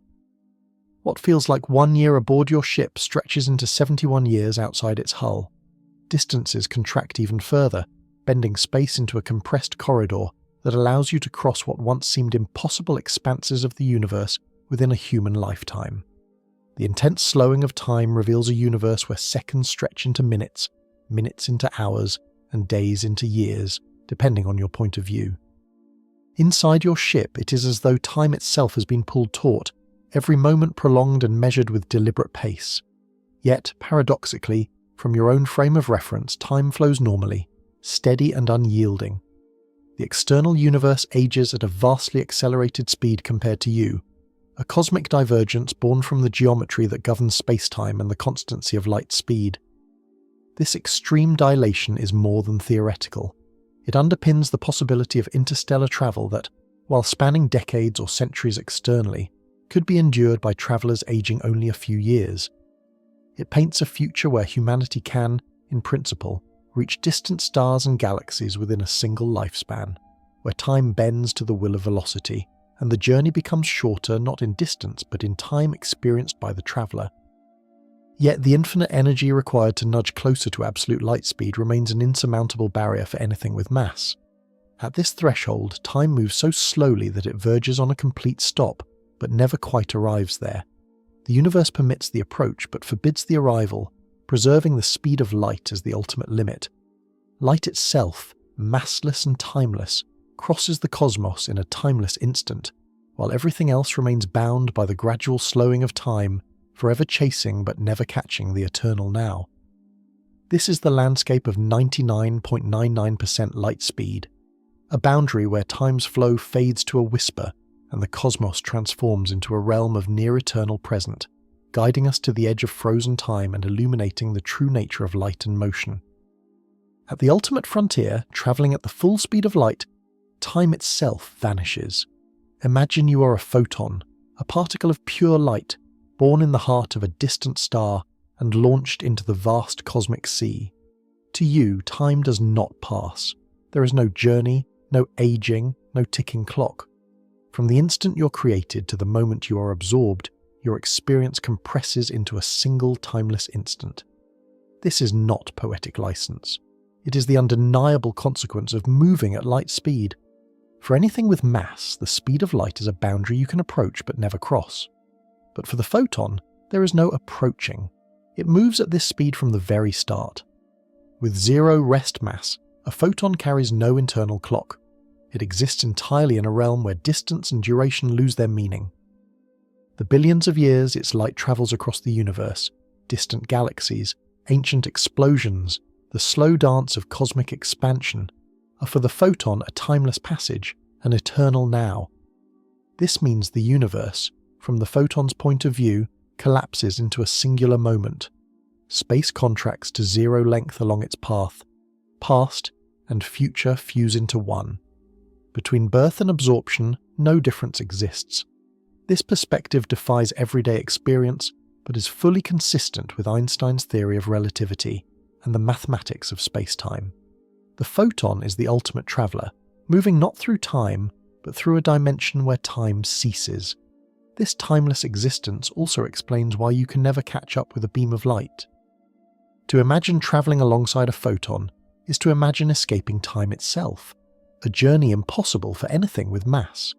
What feels like 1 year aboard your ship stretches into 71 years outside its hull. Distances contract even further, bending space into a compressed corridor that allows you to cross what once seemed impossible expanses of the universe within a human lifetime. The intense slowing of time reveals a universe where seconds stretch into minutes, minutes into hours, and days into years, depending on your point of view. Inside your ship, it is as though time itself has been pulled taut, every moment prolonged and measured with deliberate pace. Yet, paradoxically, from your own frame of reference, time flows normally, steady and unyielding. The external universe ages at a vastly accelerated speed compared to you, a cosmic divergence born from the geometry that governs space-time and the constancy of light speed. This extreme dilation is more than theoretical. It underpins the possibility of interstellar travel that, while spanning decades or centuries externally, could be endured by travellers aging only a few years. It paints a future where humanity can, in principle, reach distant stars and galaxies within a single lifespan, where time bends to the will of velocity, and the journey becomes shorter not in distance but in time experienced by the traveller. Yet the infinite energy required to nudge closer to absolute light speed remains an insurmountable barrier for anything with mass. At this threshold, time moves so slowly that it verges on a complete stop, but never quite arrives there. The universe permits the approach but forbids the arrival, preserving the speed of light as the ultimate limit. Light itself, massless and timeless, crosses the cosmos in a timeless instant, while everything else remains bound by the gradual slowing of time, forever chasing but never catching the eternal now. This is the landscape of 99.99% light speed, a boundary where time's flow fades to a whisper and the cosmos transforms into a realm of near-eternal present, guiding us to the edge of frozen time and illuminating the true nature of light and motion. At the ultimate frontier, travelling at the full speed of light, time itself vanishes. Imagine you are a photon, a particle of pure light, born in the heart of a distant star and launched into the vast cosmic sea. To you, time does not pass. There is no journey, no aging, no ticking clock. From the instant you're created to the moment you are absorbed, your experience compresses into a single timeless instant. This is not poetic license. It is the undeniable consequence of moving at light speed. For anything with mass, the speed of light is a boundary you can approach but never cross. But for the photon, there is no approaching. It moves at this speed from the very start. With zero rest mass, a photon carries no internal clock. It exists entirely in a realm where distance and duration lose their meaning. The billions of years its light travels across the universe, distant galaxies, ancient explosions, the slow dance of cosmic expansion, are for the photon a timeless passage, an eternal now. This means the universe, from the photon's point of view, collapses into a singular moment. Space contracts to zero length along its path. Past and future fuse into one. Between birth and absorption, no difference exists. This perspective defies everyday experience, but is fully consistent with Einstein's theory of relativity and the mathematics of space-time. The photon is the ultimate traveller, moving not through time, but through a dimension where time ceases. This timeless existence also explains why you can never catch up with a beam of light. To imagine travelling alongside a photon is to imagine escaping time itself, a journey impossible for anything with mass.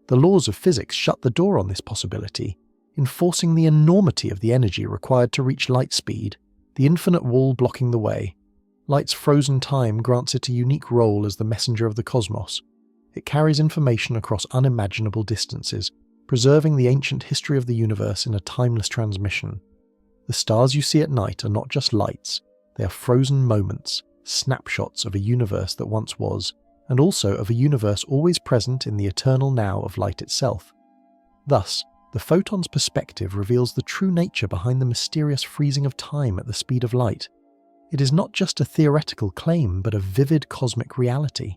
The laws of physics shut the door on this possibility, enforcing the enormity of the energy required to reach light speed, the infinite wall blocking the way. Light's frozen time grants it a unique role as the messenger of the cosmos. It carries information across unimaginable distances, preserving the ancient history of the universe in a timeless transmission. The stars you see at night are not just lights, they are frozen moments, snapshots of a universe that once was, and also of a universe always present in the eternal now of light itself. Thus, The photon's perspective reveals the true nature behind the mysterious freezing of time at the speed of light. It is not just a theoretical claim, but a vivid cosmic reality.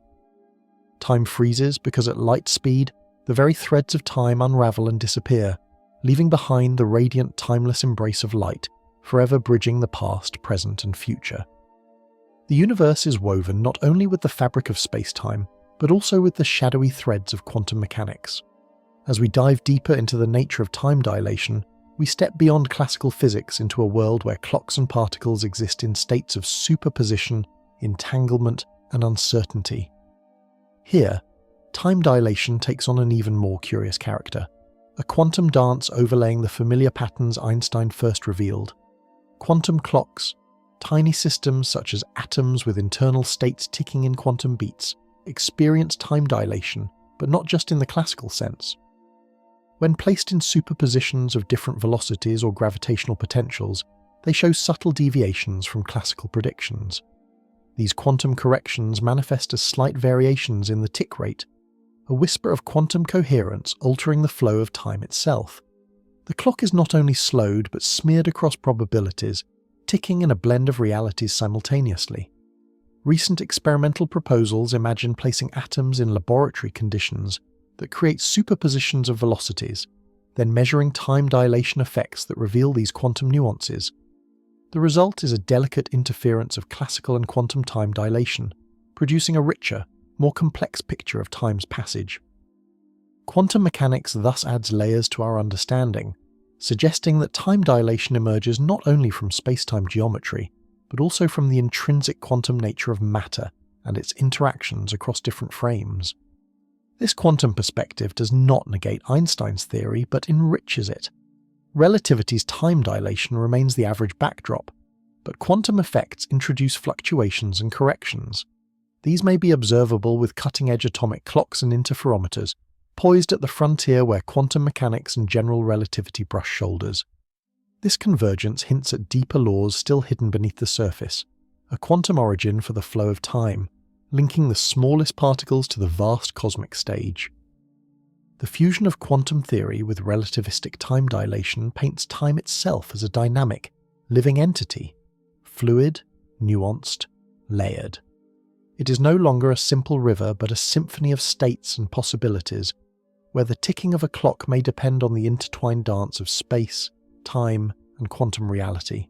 Time freezes because at light speed, the very threads of time unravel and disappear, leaving behind the radiant, timeless embrace of light, forever bridging the past, present, and future. The universe is woven not only with the fabric of space-time, but also with the shadowy threads of quantum mechanics. As we dive deeper into the nature of time dilation, we step beyond classical physics into a world where clocks and particles exist in states of superposition, entanglement, and uncertainty. Here, time dilation takes on an even more curious character, a quantum dance overlaying the familiar patterns Einstein first revealed. Quantum clocks, tiny systems such as atoms with internal states ticking in quantum beats, experience time dilation, but not just in the classical sense. When placed in superpositions of different velocities or gravitational potentials, they show subtle deviations from classical predictions. These quantum corrections manifest as slight variations in the tick rate, a whisper of quantum coherence altering the flow of time itself. The clock is not only slowed but smeared across probabilities, ticking in a blend of realities simultaneously. Recent experimental proposals imagine placing atoms in laboratory conditions that create superpositions of velocities, then measuring time dilation effects that reveal these quantum nuances. The result is a delicate interference of classical and quantum time dilation, producing a richer, more complex picture of time's passage. Quantum mechanics thus adds layers to our understanding, suggesting that time dilation emerges not only from space-time geometry, but also from the intrinsic quantum nature of matter and its interactions across different frames. This quantum perspective does not negate Einstein's theory, but enriches it. Relativity's time dilation remains the average backdrop, but quantum effects introduce fluctuations and corrections. These may be observable with cutting-edge atomic clocks and interferometers, poised at the frontier where quantum mechanics and general relativity brush shoulders. This convergence hints at deeper laws still hidden beneath the surface, a quantum origin for the flow of time, linking the smallest particles to the vast cosmic stage. The fusion of quantum theory with relativistic time dilation paints time itself as a dynamic, living entity, fluid, nuanced, layered. It is no longer a simple river but a symphony of states and possibilities, where the ticking of a clock may depend on the intertwined dance of space, time, and quantum reality.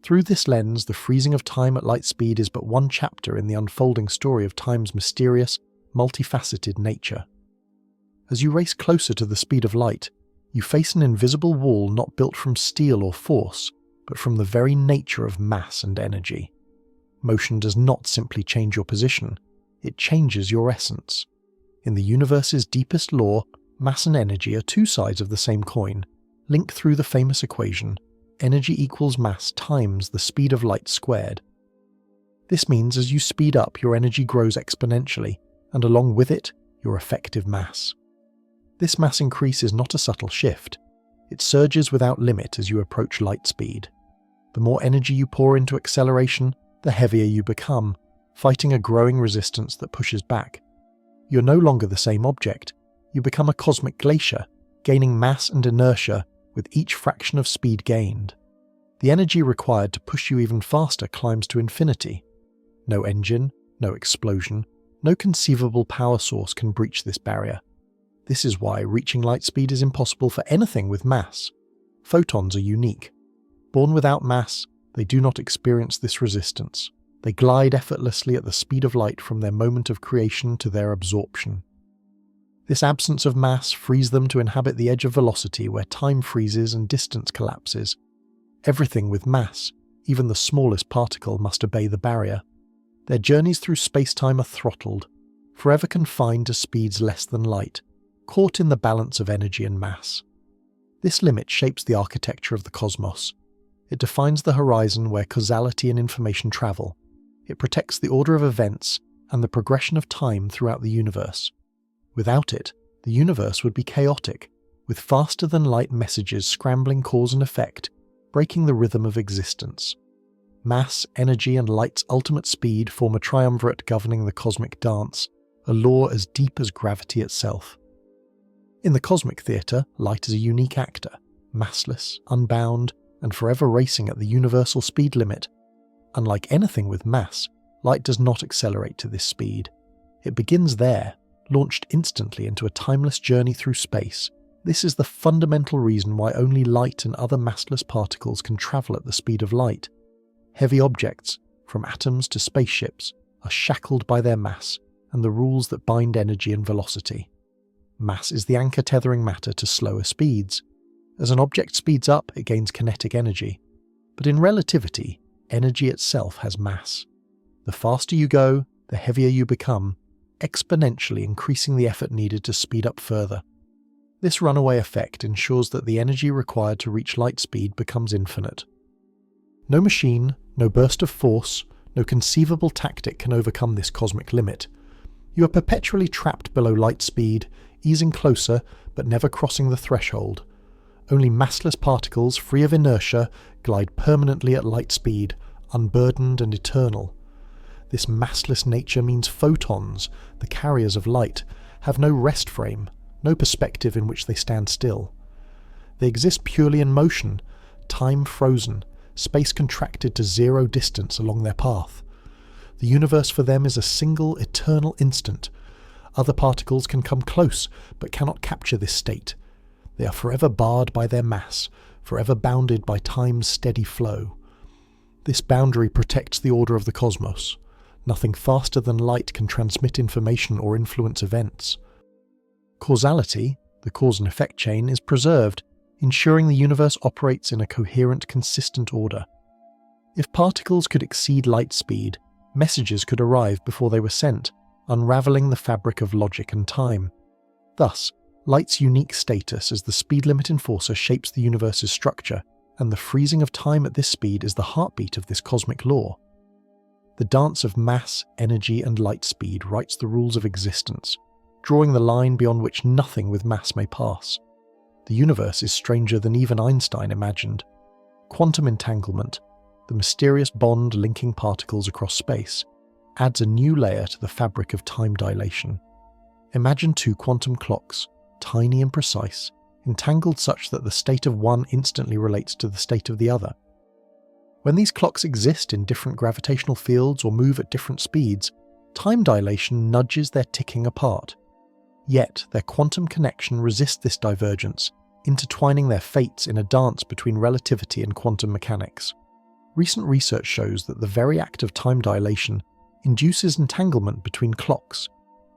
Through this lens, the freezing of time at light speed is but one chapter in the unfolding story of time's mysterious, multifaceted nature. As you race closer to the speed of light, you face an invisible wall not built from steel or force, but from the very nature of mass and energy. Motion does not simply change your position, it changes your essence. In the universe's deepest law, mass and energy are two sides of the same coin, linked through the famous equation, energy equals mass times the speed of light squared. This means as you speed up, your energy grows exponentially, and along with it, your effective mass. This mass increase is not a subtle shift. It surges without limit as you approach light speed. The more energy you pour into acceleration, the heavier you become, fighting a growing resistance that pushes back. You're no longer the same object. You become a cosmic glacier, gaining mass and inertia with each fraction of speed gained. The energy required to push you even faster climbs to infinity. No engine, no explosion, no conceivable power source can breach this barrier. This is why reaching light speed is impossible for anything with mass. Photons are unique. Born without mass, they do not experience this resistance. They glide effortlessly at the speed of light from their moment of creation to their absorption. This absence of mass frees them to inhabit the edge of velocity where time freezes and distance collapses. Everything with mass, even the smallest particle, must obey the barrier. Their journeys through space-time are throttled, forever confined to speeds less than light, caught in the balance of energy and mass. This limit shapes the architecture of the cosmos. It defines the horizon where causality and information travel. It protects the order of events and the progression of time throughout the universe. Without it, the universe would be chaotic, with faster-than-light messages scrambling cause and effect, breaking the rhythm of existence. Mass, energy, and light's ultimate speed form a triumvirate governing the cosmic dance, a law as deep as gravity itself. In the cosmic theatre, light is a unique actor, massless, unbound, and forever racing at the universal speed limit. Unlike anything with mass, light does not accelerate to this speed. It begins there, launched instantly into a timeless journey through space. This is the fundamental reason why only light and other massless particles can travel at the speed of light. Heavy objects, from atoms to spaceships, are shackled by their mass and the rules that bind energy and velocity. Mass is the anchor tethering matter to slower speeds. As an object speeds up, it gains kinetic energy. But in relativity, energy itself has mass. The faster you go, the heavier you become, exponentially increasing the effort needed to speed up further. This runaway effect ensures that the energy required to reach light speed becomes infinite. No machine, no burst of force, no conceivable tactic can overcome this cosmic limit. You are perpetually trapped below light speed, easing closer but never crossing the threshold. Only massless particles free of inertia glide permanently at light speed, unburdened and eternal. This massless nature means photons, the carriers of light, have no rest frame, no perspective in which they stand still. They exist purely in motion, time frozen, space contracted to zero distance along their path. The universe for them is a single eternal instant. Other particles can come close, but cannot capture this state. They are forever barred by their mass, forever bounded by time's steady flow. This boundary protects the order of the cosmos. Nothing faster than light can transmit information or influence events. Causality, the cause and effect chain, is preserved, ensuring the universe operates in a coherent, consistent order. If particles could exceed light speed, messages could arrive before they were sent, unravelling the fabric of logic and time. Thus, light's unique status as the speed limit enforcer shapes the universe's structure, and the freezing of time at this speed is the heartbeat of this cosmic law. The dance of mass, energy, and light speed writes the rules of existence, drawing the line beyond which nothing with mass may pass. The universe is stranger than even Einstein imagined. Quantum entanglement, the mysterious bond linking particles across space, adds a new layer to the fabric of time dilation. Imagine two quantum clocks, tiny and precise, entangled such that the state of one instantly relates to the state of the other. When these clocks exist in different gravitational fields or move at different speeds, time dilation nudges their ticking apart. Yet their quantum connection resists this divergence, intertwining their fates in a dance between relativity and quantum mechanics. Recent research shows that the very act of time dilation induces entanglement between clocks.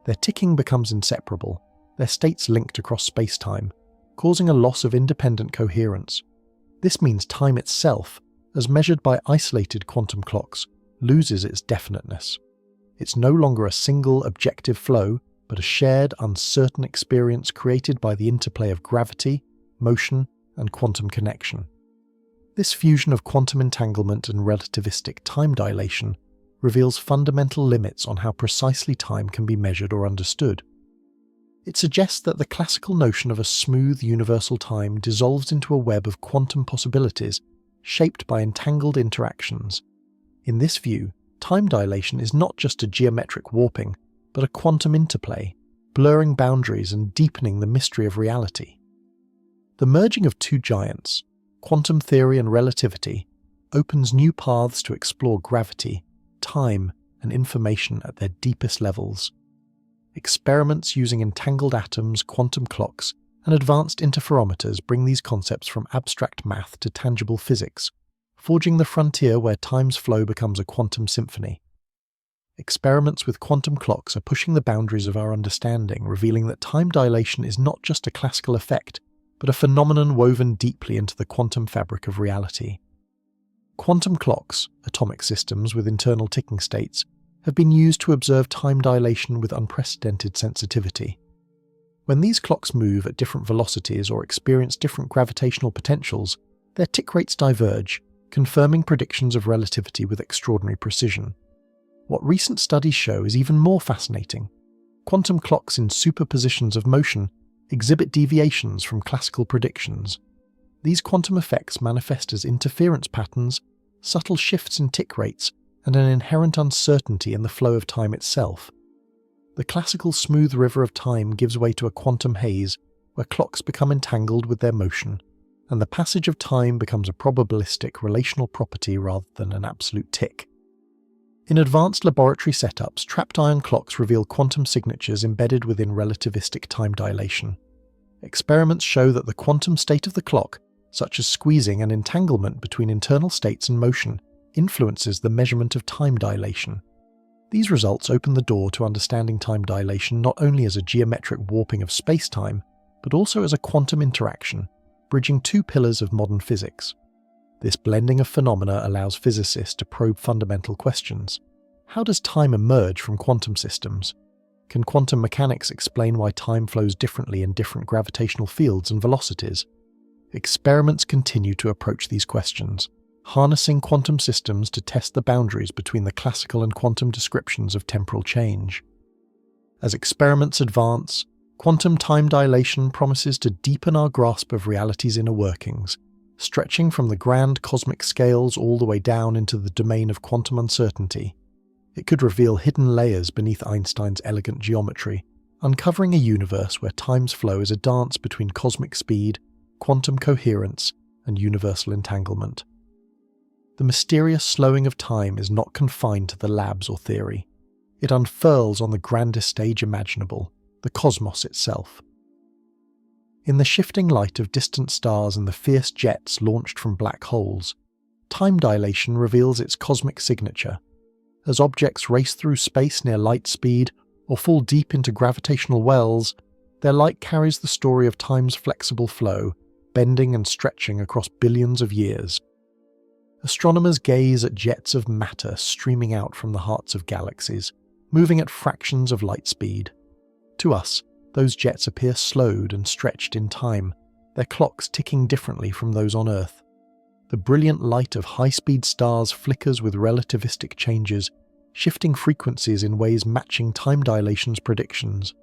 Their ticking becomes inseparable, their states linked across space-time, causing a loss of independent coherence. This means time itself, as measured by isolated quantum clocks, loses its definiteness. It's no longer a single objective flow, but a shared, uncertain experience created by the interplay of gravity, motion, and quantum connection. This fusion of quantum entanglement and relativistic time dilation reveals fundamental limits on how precisely time can be measured or understood. It suggests that the classical notion of a smooth universal time dissolves into a web of quantum possibilities shaped by entangled interactions. In this view, time dilation is not just a geometric warping, but a quantum interplay, blurring boundaries and deepening the mystery of reality. The merging of two giants, quantum theory and relativity, opens new paths to explore gravity, time, and information at their deepest levels. Experiments using entangled atoms, quantum clocks, and advanced interferometers bring these concepts from abstract math to tangible physics, forging the frontier where time's flow becomes a quantum symphony. Experiments with quantum clocks are pushing the boundaries of our understanding, revealing that time dilation is not just a classical effect, but a phenomenon woven deeply into the quantum fabric of reality. Quantum clocks, atomic systems with internal ticking states, have been used to observe time dilation with unprecedented sensitivity. When these clocks move at different velocities or experience different gravitational potentials, their tick rates diverge, confirming predictions of relativity with extraordinary precision. What recent studies show is even more fascinating. Quantum clocks in superpositions of motion exhibit deviations from classical predictions. These quantum effects manifest as interference patterns, subtle shifts in tick rates, and an inherent uncertainty in the flow of time itself. The classical smooth river of time gives way to a quantum haze, where clocks become entangled with their motion, and the passage of time becomes a probabilistic relational property rather than an absolute tick. In advanced laboratory setups, trapped ion clocks reveal quantum signatures embedded within relativistic time dilation. Experiments show that the quantum state of the clock, such as squeezing and entanglement between internal states and motion, influences the measurement of time dilation. These results open the door to understanding time dilation not only as a geometric warping of space-time, but also as a quantum interaction, bridging two pillars of modern physics. This blending of phenomena allows physicists to probe fundamental questions. How does time emerge from quantum systems? Can quantum mechanics explain why time flows differently in different gravitational fields and velocities? Experiments continue to approach these questions, harnessing quantum systems to test the boundaries between the classical and quantum descriptions of temporal change. As experiments advance, quantum time dilation promises to deepen our grasp of reality's inner workings, stretching from the grand cosmic scales all the way down into the domain of quantum uncertainty. It could reveal hidden layers beneath Einstein's elegant geometry, uncovering a universe where time's flow is a dance between cosmic speed, quantum coherence, and universal entanglement. The mysterious slowing of time is not confined to the labs or theory. It unfurls on the grandest stage imaginable, the cosmos itself. In the shifting light of distant stars and the fierce jets launched from black holes, time dilation reveals its cosmic signature. As objects race through space near light speed or fall deep into gravitational wells, their light carries the story of time's flexible flow, bending and stretching across billions of years. Astronomers gaze at jets of matter streaming out from the hearts of galaxies, moving at fractions of light speed. To us, those jets appear slowed and stretched in time, their clocks ticking differently from those on Earth. The brilliant light of high-speed stars flickers with relativistic changes, shifting frequencies in ways matching time dilation's predictions.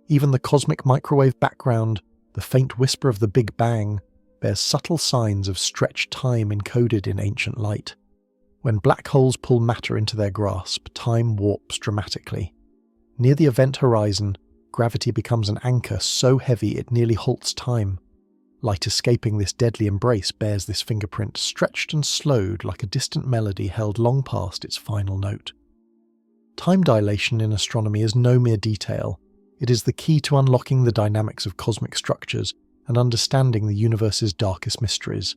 Even the cosmic microwave background, the faint whisper of the Big Bang, bears subtle signs of stretched time encoded in ancient light. When black holes pull matter into their grasp, time warps dramatically. Near the event horizon, gravity becomes an anchor so heavy it nearly halts time. Light escaping this deadly embrace bears this fingerprint, stretched and slowed like a distant melody held long past its final note. Time dilation in astronomy is no mere detail. It is the key to unlocking the dynamics of cosmic structures and understanding the universe's darkest mysteries.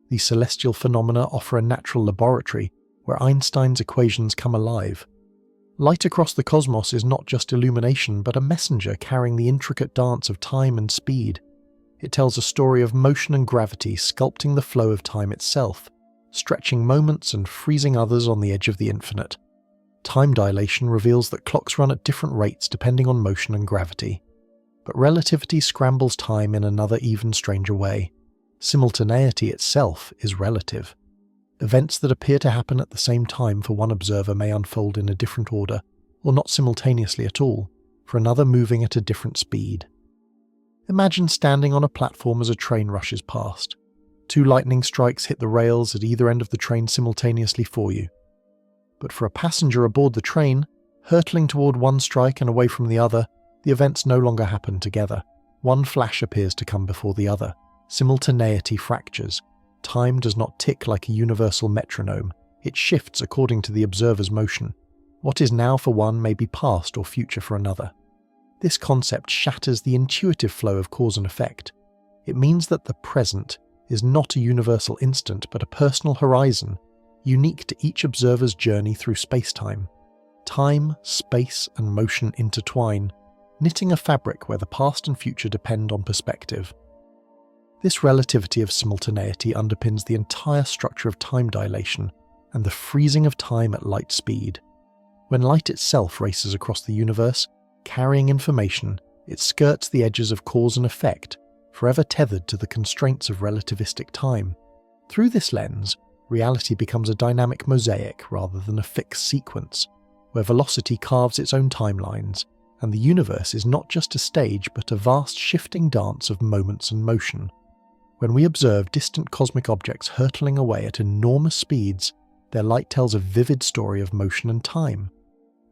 These celestial phenomena offer a natural laboratory where Einstein's equations come alive. Light across the cosmos is not just illumination, but a messenger carrying the intricate dance of time and speed. It tells a story of motion and gravity sculpting the flow of time itself, stretching moments and freezing others on the edge of the infinite. Time dilation reveals that clocks run at different rates depending on motion and gravity. But relativity scrambles time in another even stranger way. Simultaneity itself is relative. Events that appear to happen at the same time for one observer may unfold in a different order, or not simultaneously at all, for another moving at a different speed. Imagine standing on a platform as a train rushes past. Two lightning strikes hit the rails at either end of the train simultaneously for you. But for a passenger aboard the train, hurtling toward one strike and away from the other, the events no longer happen together. One flash appears to come before the other. Simultaneity fractures. Time does not tick like a universal metronome. It shifts according to the observer's motion. What is now for one may be past or future for another. This concept shatters the intuitive flow of cause and effect. It means that the present is not a universal instant but a personal horizon, unique to each observer's journey through space-time. Time, space, and motion intertwine, knitting a fabric where the past and future depend on perspective. This relativity of simultaneity underpins the entire structure of time dilation and the freezing of time at light speed. When light itself races across the universe, carrying information, it skirts the edges of cause and effect, forever tethered to the constraints of relativistic time. Through this lens, reality becomes a dynamic mosaic rather than a fixed sequence, where velocity carves its own timelines, and the universe is not just a stage but a vast shifting dance of moments and motion. When we observe distant cosmic objects hurtling away at enormous speeds, their light tells a vivid story of motion and time.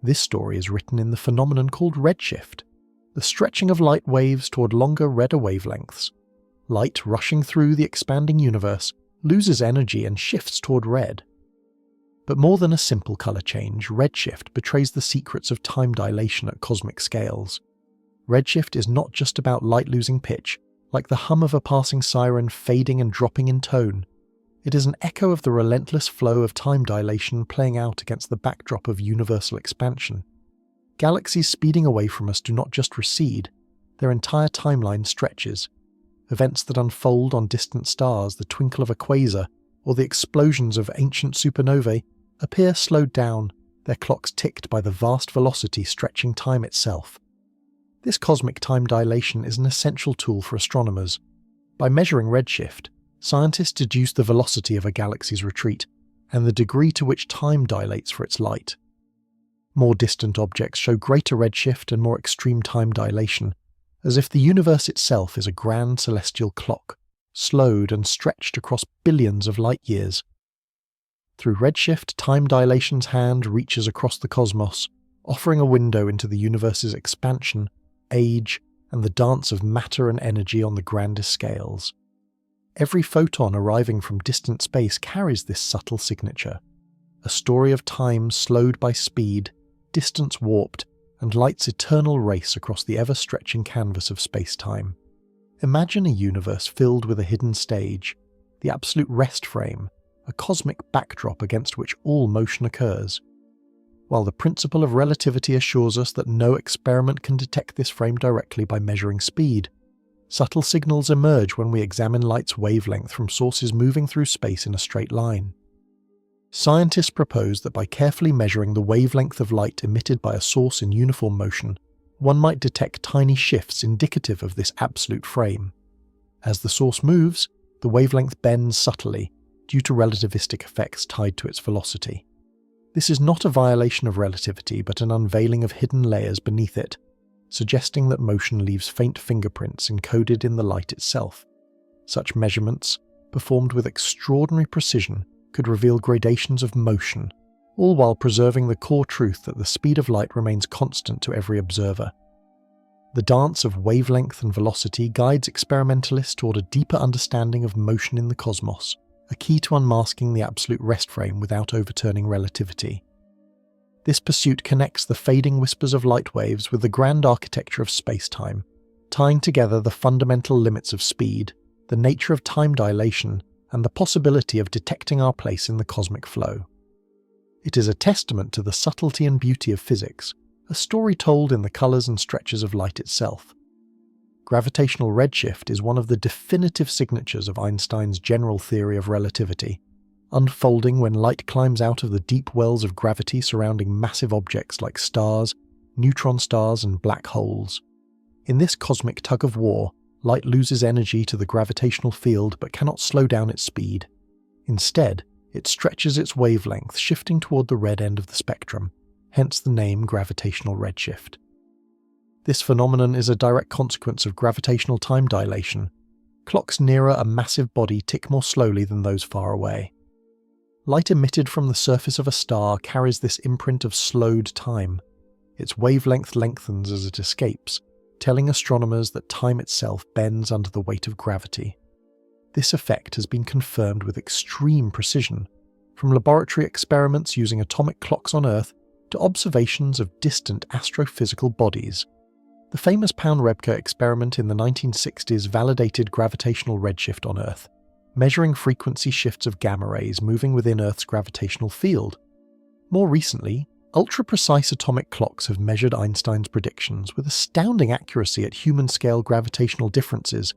This story is written in the phenomenon called redshift. the stretching of light waves toward longer, redder wavelengths. Light rushing through the expanding universe loses energy and shifts toward red. But more than a simple colour change, redshift betrays the secrets of time dilation at cosmic scales. Redshift is not just about light losing pitch, like the hum of a passing siren fading and dropping in tone. It is an echo of the relentless flow of time dilation playing out against the backdrop of universal expansion. Galaxies speeding away from us do not just recede, their entire timeline stretches. Events that unfold on distant stars, the twinkle of a quasar, or the explosions of ancient supernovae, appear slowed down, their clocks ticked by the vast velocity stretching time itself. This cosmic time dilation is an essential tool for astronomers. By measuring redshift, scientists deduce the velocity of a galaxy's retreat and the degree to which time dilates for its light. More distant objects show greater redshift and more extreme time dilation, as if the universe itself is a grand celestial clock, slowed and stretched across billions of light years. Through redshift, time dilation's hand reaches across the cosmos, offering a window into the universe's expansion, age, and the dance of matter and energy on the grandest scales. Every photon arriving from distant space carries this subtle signature, a story of time slowed by speed, distance warped, and light's eternal race across the ever-stretching canvas of space-time. Imagine a universe filled with a hidden stage, the absolute rest frame, a cosmic backdrop against which all motion occurs. While the principle of relativity assures us that no experiment can detect this frame directly by measuring speed, subtle signals emerge when we examine light's wavelength from sources moving through space in a straight line. Scientists propose that by carefully measuring the wavelength of light emitted by a source in uniform motion, one might detect tiny shifts indicative of this absolute frame. As the source moves, the wavelength bends subtly due to relativistic effects tied to its velocity. This is not a violation of relativity, but an unveiling of hidden layers beneath it, suggesting that motion leaves faint fingerprints encoded in the light itself. Such measurements, performed with extraordinary precision, could reveal gradations of motion, all while preserving the core truth that the speed of light remains constant to every observer. The dance of wavelength and velocity guides experimentalists toward a deeper understanding of motion in the cosmos, a key to unmasking the absolute rest frame without overturning relativity. This pursuit connects the fading whispers of light waves with the grand architecture of space-time, tying together the fundamental limits of speed, the nature of time dilation, and the possibility of detecting our place in the cosmic flow. It is a testament to the subtlety and beauty of physics, a story told in the colours and stretches of light itself. Gravitational redshift is one of the definitive signatures of Einstein's general theory of relativity, unfolding when light climbs out of the deep wells of gravity surrounding massive objects like stars, neutron stars, and black holes. In this cosmic tug-of-war, light loses energy to the gravitational field but cannot slow down its speed. Instead, it stretches its wavelength, shifting toward the red end of the spectrum, hence the name gravitational redshift. This phenomenon is a direct consequence of gravitational time dilation. Clocks nearer a massive body tick more slowly than those far away. Light emitted from the surface of a star carries this imprint of slowed time. Its wavelength lengthens as it escapes, telling astronomers that time itself bends under the weight of gravity. This effect has been confirmed with extreme precision, from laboratory experiments using atomic clocks on Earth to observations of distant astrophysical bodies. The famous Pound-Rebka experiment in the 1960s validated gravitational redshift on Earth, measuring frequency shifts of gamma rays moving within Earth's gravitational field. More recently, ultra-precise atomic clocks have measured Einstein's predictions with astounding accuracy at human-scale gravitational differences,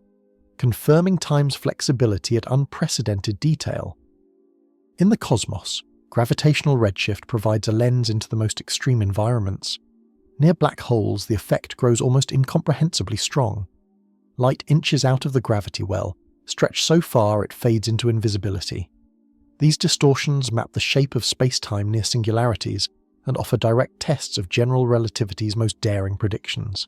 confirming time's flexibility at unprecedented detail. In the cosmos, gravitational redshift provides a lens into the most extreme environments. Near black holes, the effect grows almost incomprehensibly strong. Light inches out of the gravity well, stretched so far it fades into invisibility. These distortions map the shape of space-time near singularities and offer direct tests of general relativity's most daring predictions.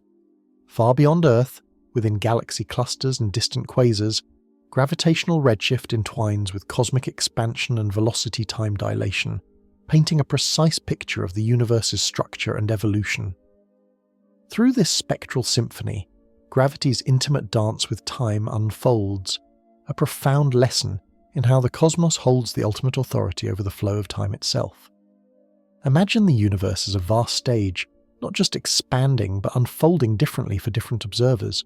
Far beyond Earth, within galaxy clusters and distant quasars, gravitational redshift entwines with cosmic expansion and velocity time dilation, painting a precise picture of the universe's structure and evolution. Through this spectral symphony, gravity's intimate dance with time unfolds, a profound lesson in how the cosmos holds the ultimate authority over the flow of time itself. Imagine the universe as a vast stage, not just expanding but unfolding differently for different observers.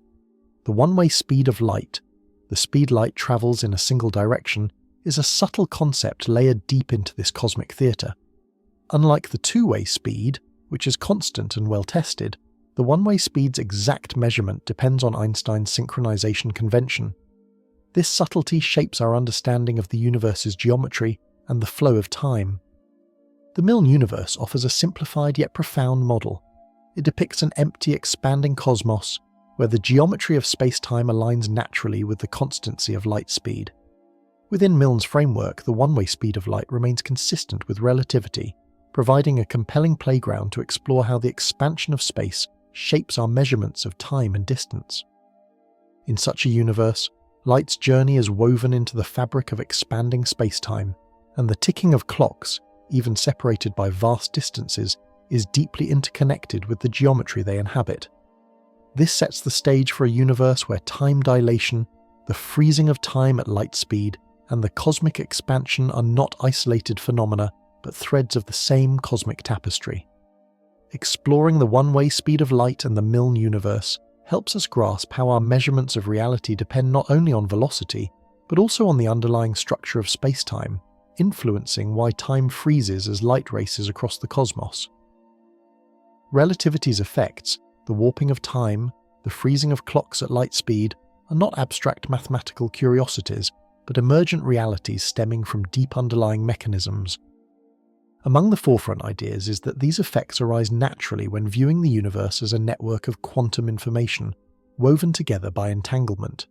The one-way speed of light, the speed light travels in a single direction, is a subtle concept layered deep into this cosmic theatre. Unlike the two-way speed, which is constant and well tested, the one-way speed's exact measurement depends on Einstein's synchronization convention. This subtlety shapes our understanding of the universe's geometry and the flow of time. The Milne universe offers a simplified yet profound model. It depicts an empty, expanding cosmos where the geometry of space-time aligns naturally with the constancy of light speed. Within Milne's framework, the one-way speed of light remains consistent with relativity, providing a compelling playground to explore how the expansion of space shapes our measurements of time and distance. In such a universe, light's journey is woven into the fabric of expanding space-time, and the ticking of clocks, even separated by vast distances, is deeply interconnected with the geometry they inhabit. This sets the stage for a universe where time dilation, the freezing of time at light speed, and the cosmic expansion are not isolated phenomena, but threads of the same cosmic tapestry. Exploring the one-way speed of light and the Milne universe helps us grasp how our measurements of reality depend not only on velocity, but also on the underlying structure of space-time, influencing why time freezes as light races across the cosmos. Relativity's effects, the warping of time, the freezing of clocks at light speed, are not abstract mathematical curiosities, but emergent realities stemming from deep underlying mechanisms. Among the forefront ideas is that these effects arise naturally when viewing the universe as a network of quantum information, woven together by entanglement.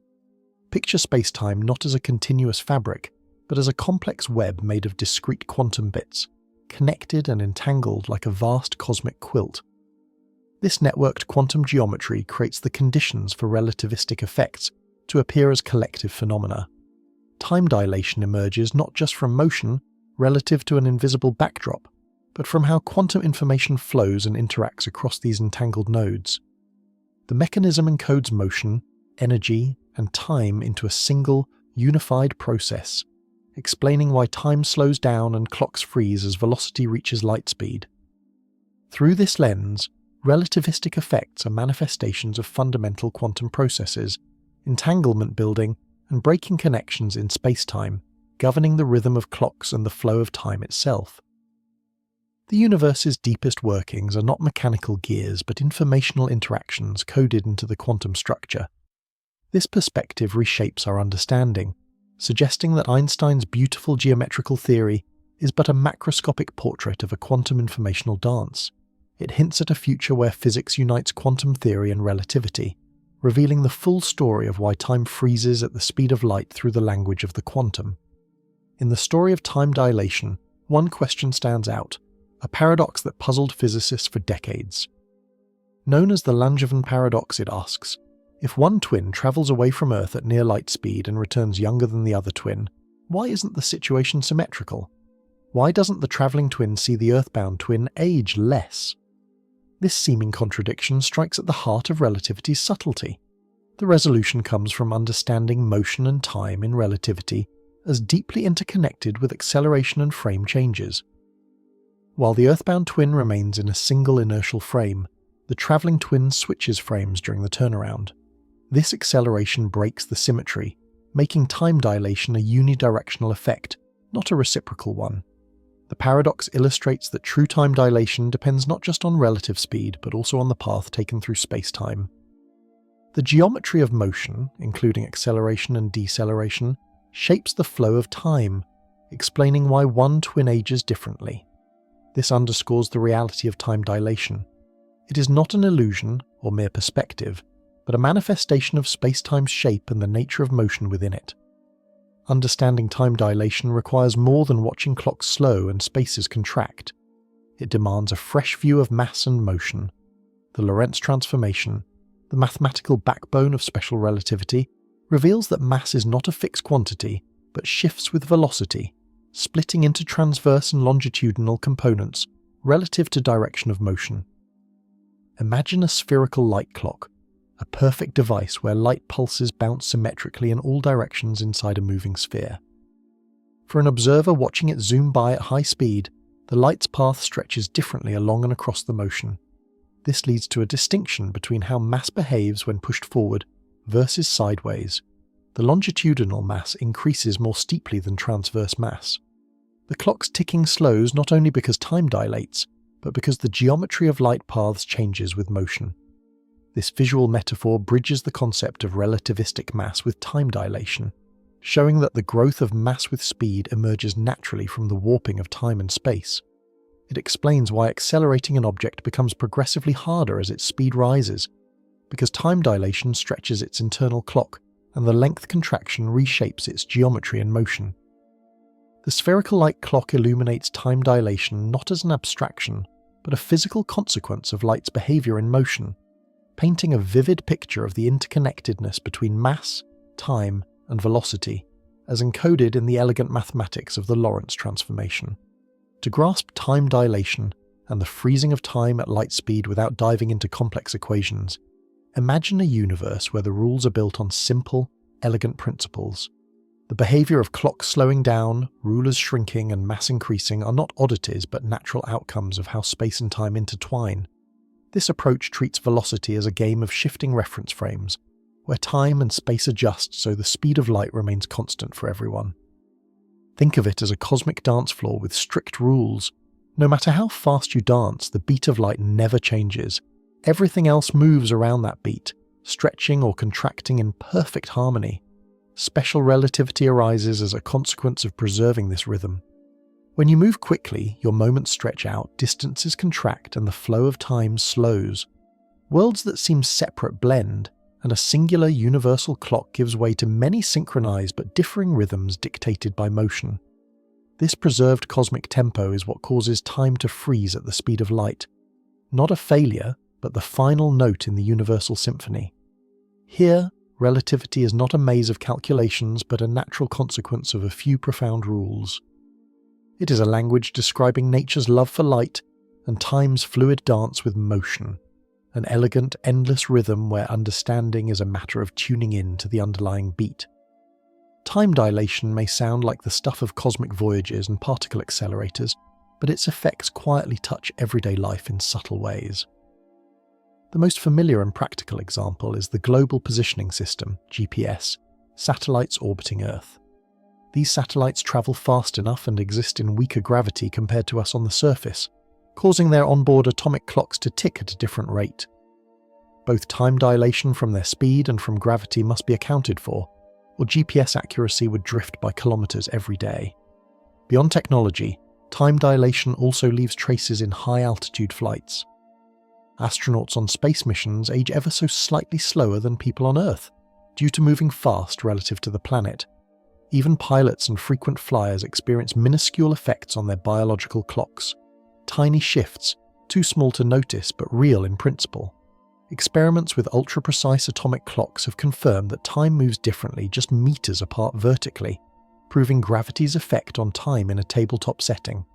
Picture space-time not as a continuous fabric, but as a complex web made of discrete quantum bits, connected and entangled like a vast cosmic quilt. This networked quantum geometry creates the conditions for relativistic effects to appear as collective phenomena. Time dilation emerges not just from motion, relative to an invisible backdrop, but from how quantum information flows and interacts across these entangled nodes. The mechanism encodes motion, energy, and time into a single, unified process, explaining why time slows down and clocks freeze as velocity reaches light speed. Through this lens, relativistic effects are manifestations of fundamental quantum processes, entanglement building, and breaking connections in space-time, governing the rhythm of clocks and the flow of time itself. The universe's deepest workings are not mechanical gears but informational interactions coded into the quantum structure. This perspective reshapes our understanding, suggesting that Einstein's beautiful geometrical theory is but a macroscopic portrait of a quantum informational dance. It hints at a future where physics unites quantum theory and relativity, revealing the full story of why time freezes at the speed of light through the language of the quantum. In the story of time dilation, one question stands out, a paradox that puzzled physicists for decades. Known as the Langevin paradox, it asks, if one twin travels away from Earth at near light speed and returns younger than the other twin, why isn't the situation symmetrical? Why doesn't the travelling twin see the earthbound twin age less? This seeming contradiction strikes at the heart of relativity's subtlety. The resolution comes from understanding motion and time in relativity as deeply interconnected with acceleration and frame changes. While the earthbound twin remains in a single inertial frame, the travelling twin switches frames during the turnaround. This acceleration breaks the symmetry, making time dilation a unidirectional effect, not a reciprocal one. The paradox illustrates that true time dilation depends not just on relative speed, but also on the path taken through space-time. The geometry of motion, including acceleration and deceleration, shapes the flow of time, explaining why one twin ages differently. This underscores the reality of time dilation. It is not an illusion or mere perspective, but a manifestation of space-time's shape and the nature of motion within it. Understanding time dilation requires more than watching clocks slow and spaces contract. It demands a fresh view of mass and motion. The Lorentz transformation, the mathematical backbone of special relativity, reveals that mass is not a fixed quantity, but shifts with velocity, splitting into transverse and longitudinal components relative to direction of motion. Imagine a spherical light clock, a perfect device where light pulses bounce symmetrically in all directions inside a moving sphere. For an observer watching it zoom by at high speed, the light's path stretches differently along and across the motion. This leads to a distinction between how mass behaves when pushed forward versus sideways. The longitudinal mass increases more steeply than transverse mass. The clock's ticking slows not only because time dilates, but because the geometry of light paths changes with motion. This visual metaphor bridges the concept of relativistic mass with time dilation, showing that the growth of mass with speed emerges naturally from the warping of time and space. It explains why accelerating an object becomes progressively harder as its speed rises, because time dilation stretches its internal clock, and the length contraction reshapes its geometry and motion. The spherical light clock illuminates time dilation not as an abstraction, but a physical consequence of light's behavior in motion, painting a vivid picture of the interconnectedness between mass, time, and velocity, as encoded in the elegant mathematics of the Lorentz transformation. To grasp time dilation and the freezing of time at light speed without diving into complex equations, imagine a universe where the rules are built on simple, elegant principles. The behavior of clocks slowing down, rulers shrinking, and mass increasing are not oddities but natural outcomes of how space and time intertwine. This approach treats velocity as a game of shifting reference frames, where time and space adjust so the speed of light remains constant for everyone. Think of it as a cosmic dance floor with strict rules. No matter how fast you dance, the beat of light never changes. Everything else moves around that beat, stretching or contracting in perfect harmony. Special relativity arises as a consequence of preserving this rhythm. When you move quickly, your moments stretch out, distances contract, and the flow of time slows. Worlds that seem separate blend, and a singular universal clock gives way to many synchronized but differing rhythms dictated by motion. This preserved cosmic tempo is what causes time to freeze at the speed of light. Not a failure, but the final note in the universal symphony. Here, relativity is not a maze of calculations, but a natural consequence of a few profound rules. It is a language describing nature's love for light and time's fluid dance with motion, an elegant, endless rhythm where understanding is a matter of tuning in to the underlying beat. Time dilation may sound like the stuff of cosmic voyages and particle accelerators, but its effects quietly touch everyday life in subtle ways. The most familiar and practical example is the Global Positioning System, GPS, satellites orbiting Earth. These satellites travel fast enough and exist in weaker gravity compared to us on the surface, causing their onboard atomic clocks to tick at a different rate. Both time dilation from their speed and from gravity must be accounted for, or GPS accuracy would drift by kilometers every day. Beyond technology, time dilation also leaves traces in high-altitude flights. Astronauts on space missions age ever so slightly slower than people on Earth, due to moving fast relative to the planet. Even pilots and frequent flyers experience minuscule effects on their biological clocks. Tiny shifts, too small to notice but real in principle. Experiments with ultra-precise atomic clocks have confirmed that time moves differently just meters apart vertically, proving gravity's effect on time in a tabletop setting.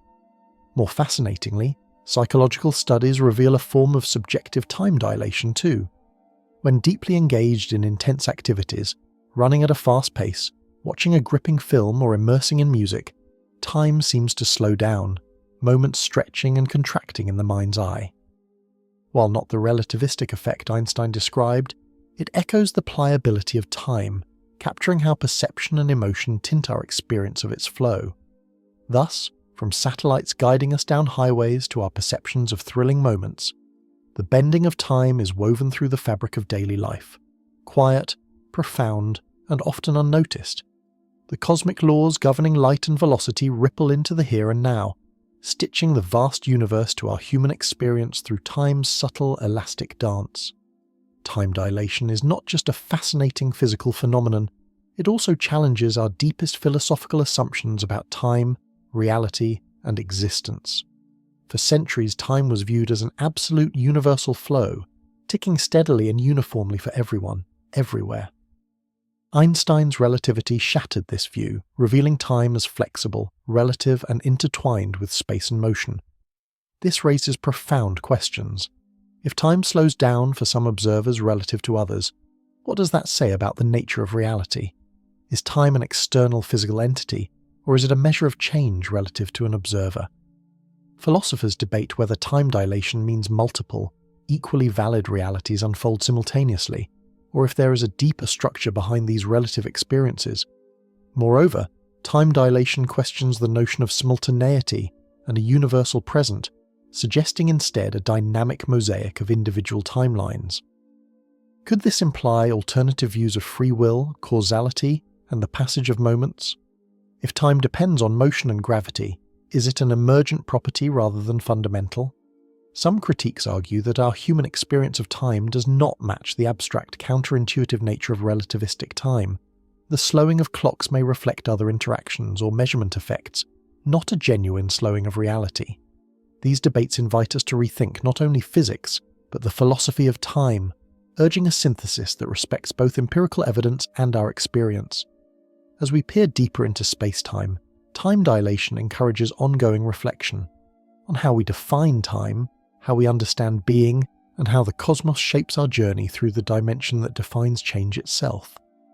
More fascinatingly, psychological studies reveal a form of subjective time dilation too. When deeply engaged in intense activities, running at a fast pace, watching a gripping film or immersing in music, time seems to slow down, moments stretching and contracting in the mind's eye. While not the relativistic effect Einstein described, it echoes the pliability of time, capturing how perception and emotion tint our experience of its flow. Thus, from satellites guiding us down highways to our perceptions of thrilling moments, the bending of time is woven through the fabric of daily life, quiet, profound, and often unnoticed. The cosmic laws governing light and velocity ripple into the here and now, stitching the vast universe to our human experience through time's subtle, elastic dance. Time dilation is not just a fascinating physical phenomenon, it also challenges our deepest philosophical assumptions about time, reality, and existence. For centuries, time was viewed as an absolute universal flow, ticking steadily and uniformly for everyone, everywhere. Einstein's relativity shattered this view, revealing time as flexible, relative, and intertwined with space and motion. This raises profound questions. If time slows down for some observers relative to others, what does that say about the nature of reality? Is time an external physical entity, or is it a measure of change relative to an observer? Philosophers debate whether time dilation means multiple, equally valid realities unfold simultaneously, or if there is a deeper structure behind these relative experiences. Moreover, time dilation questions the notion of simultaneity and a universal present, suggesting instead a dynamic mosaic of individual timelines. Could this imply alternative views of free will, causality, and the passage of moments? If time depends on motion and gravity, is it an emergent property rather than fundamental? Some critiques argue that our human experience of time does not match the abstract counterintuitive nature of relativistic time. The slowing of clocks may reflect other interactions or measurement effects, not a genuine slowing of reality. These debates invite us to rethink not only physics, but the philosophy of time, urging a synthesis that respects both empirical evidence and our experience. As we peer deeper into space-time, time dilation encourages ongoing reflection on how we define time, how we understand being, and how the cosmos shapes our journey through the dimension that defines change itself.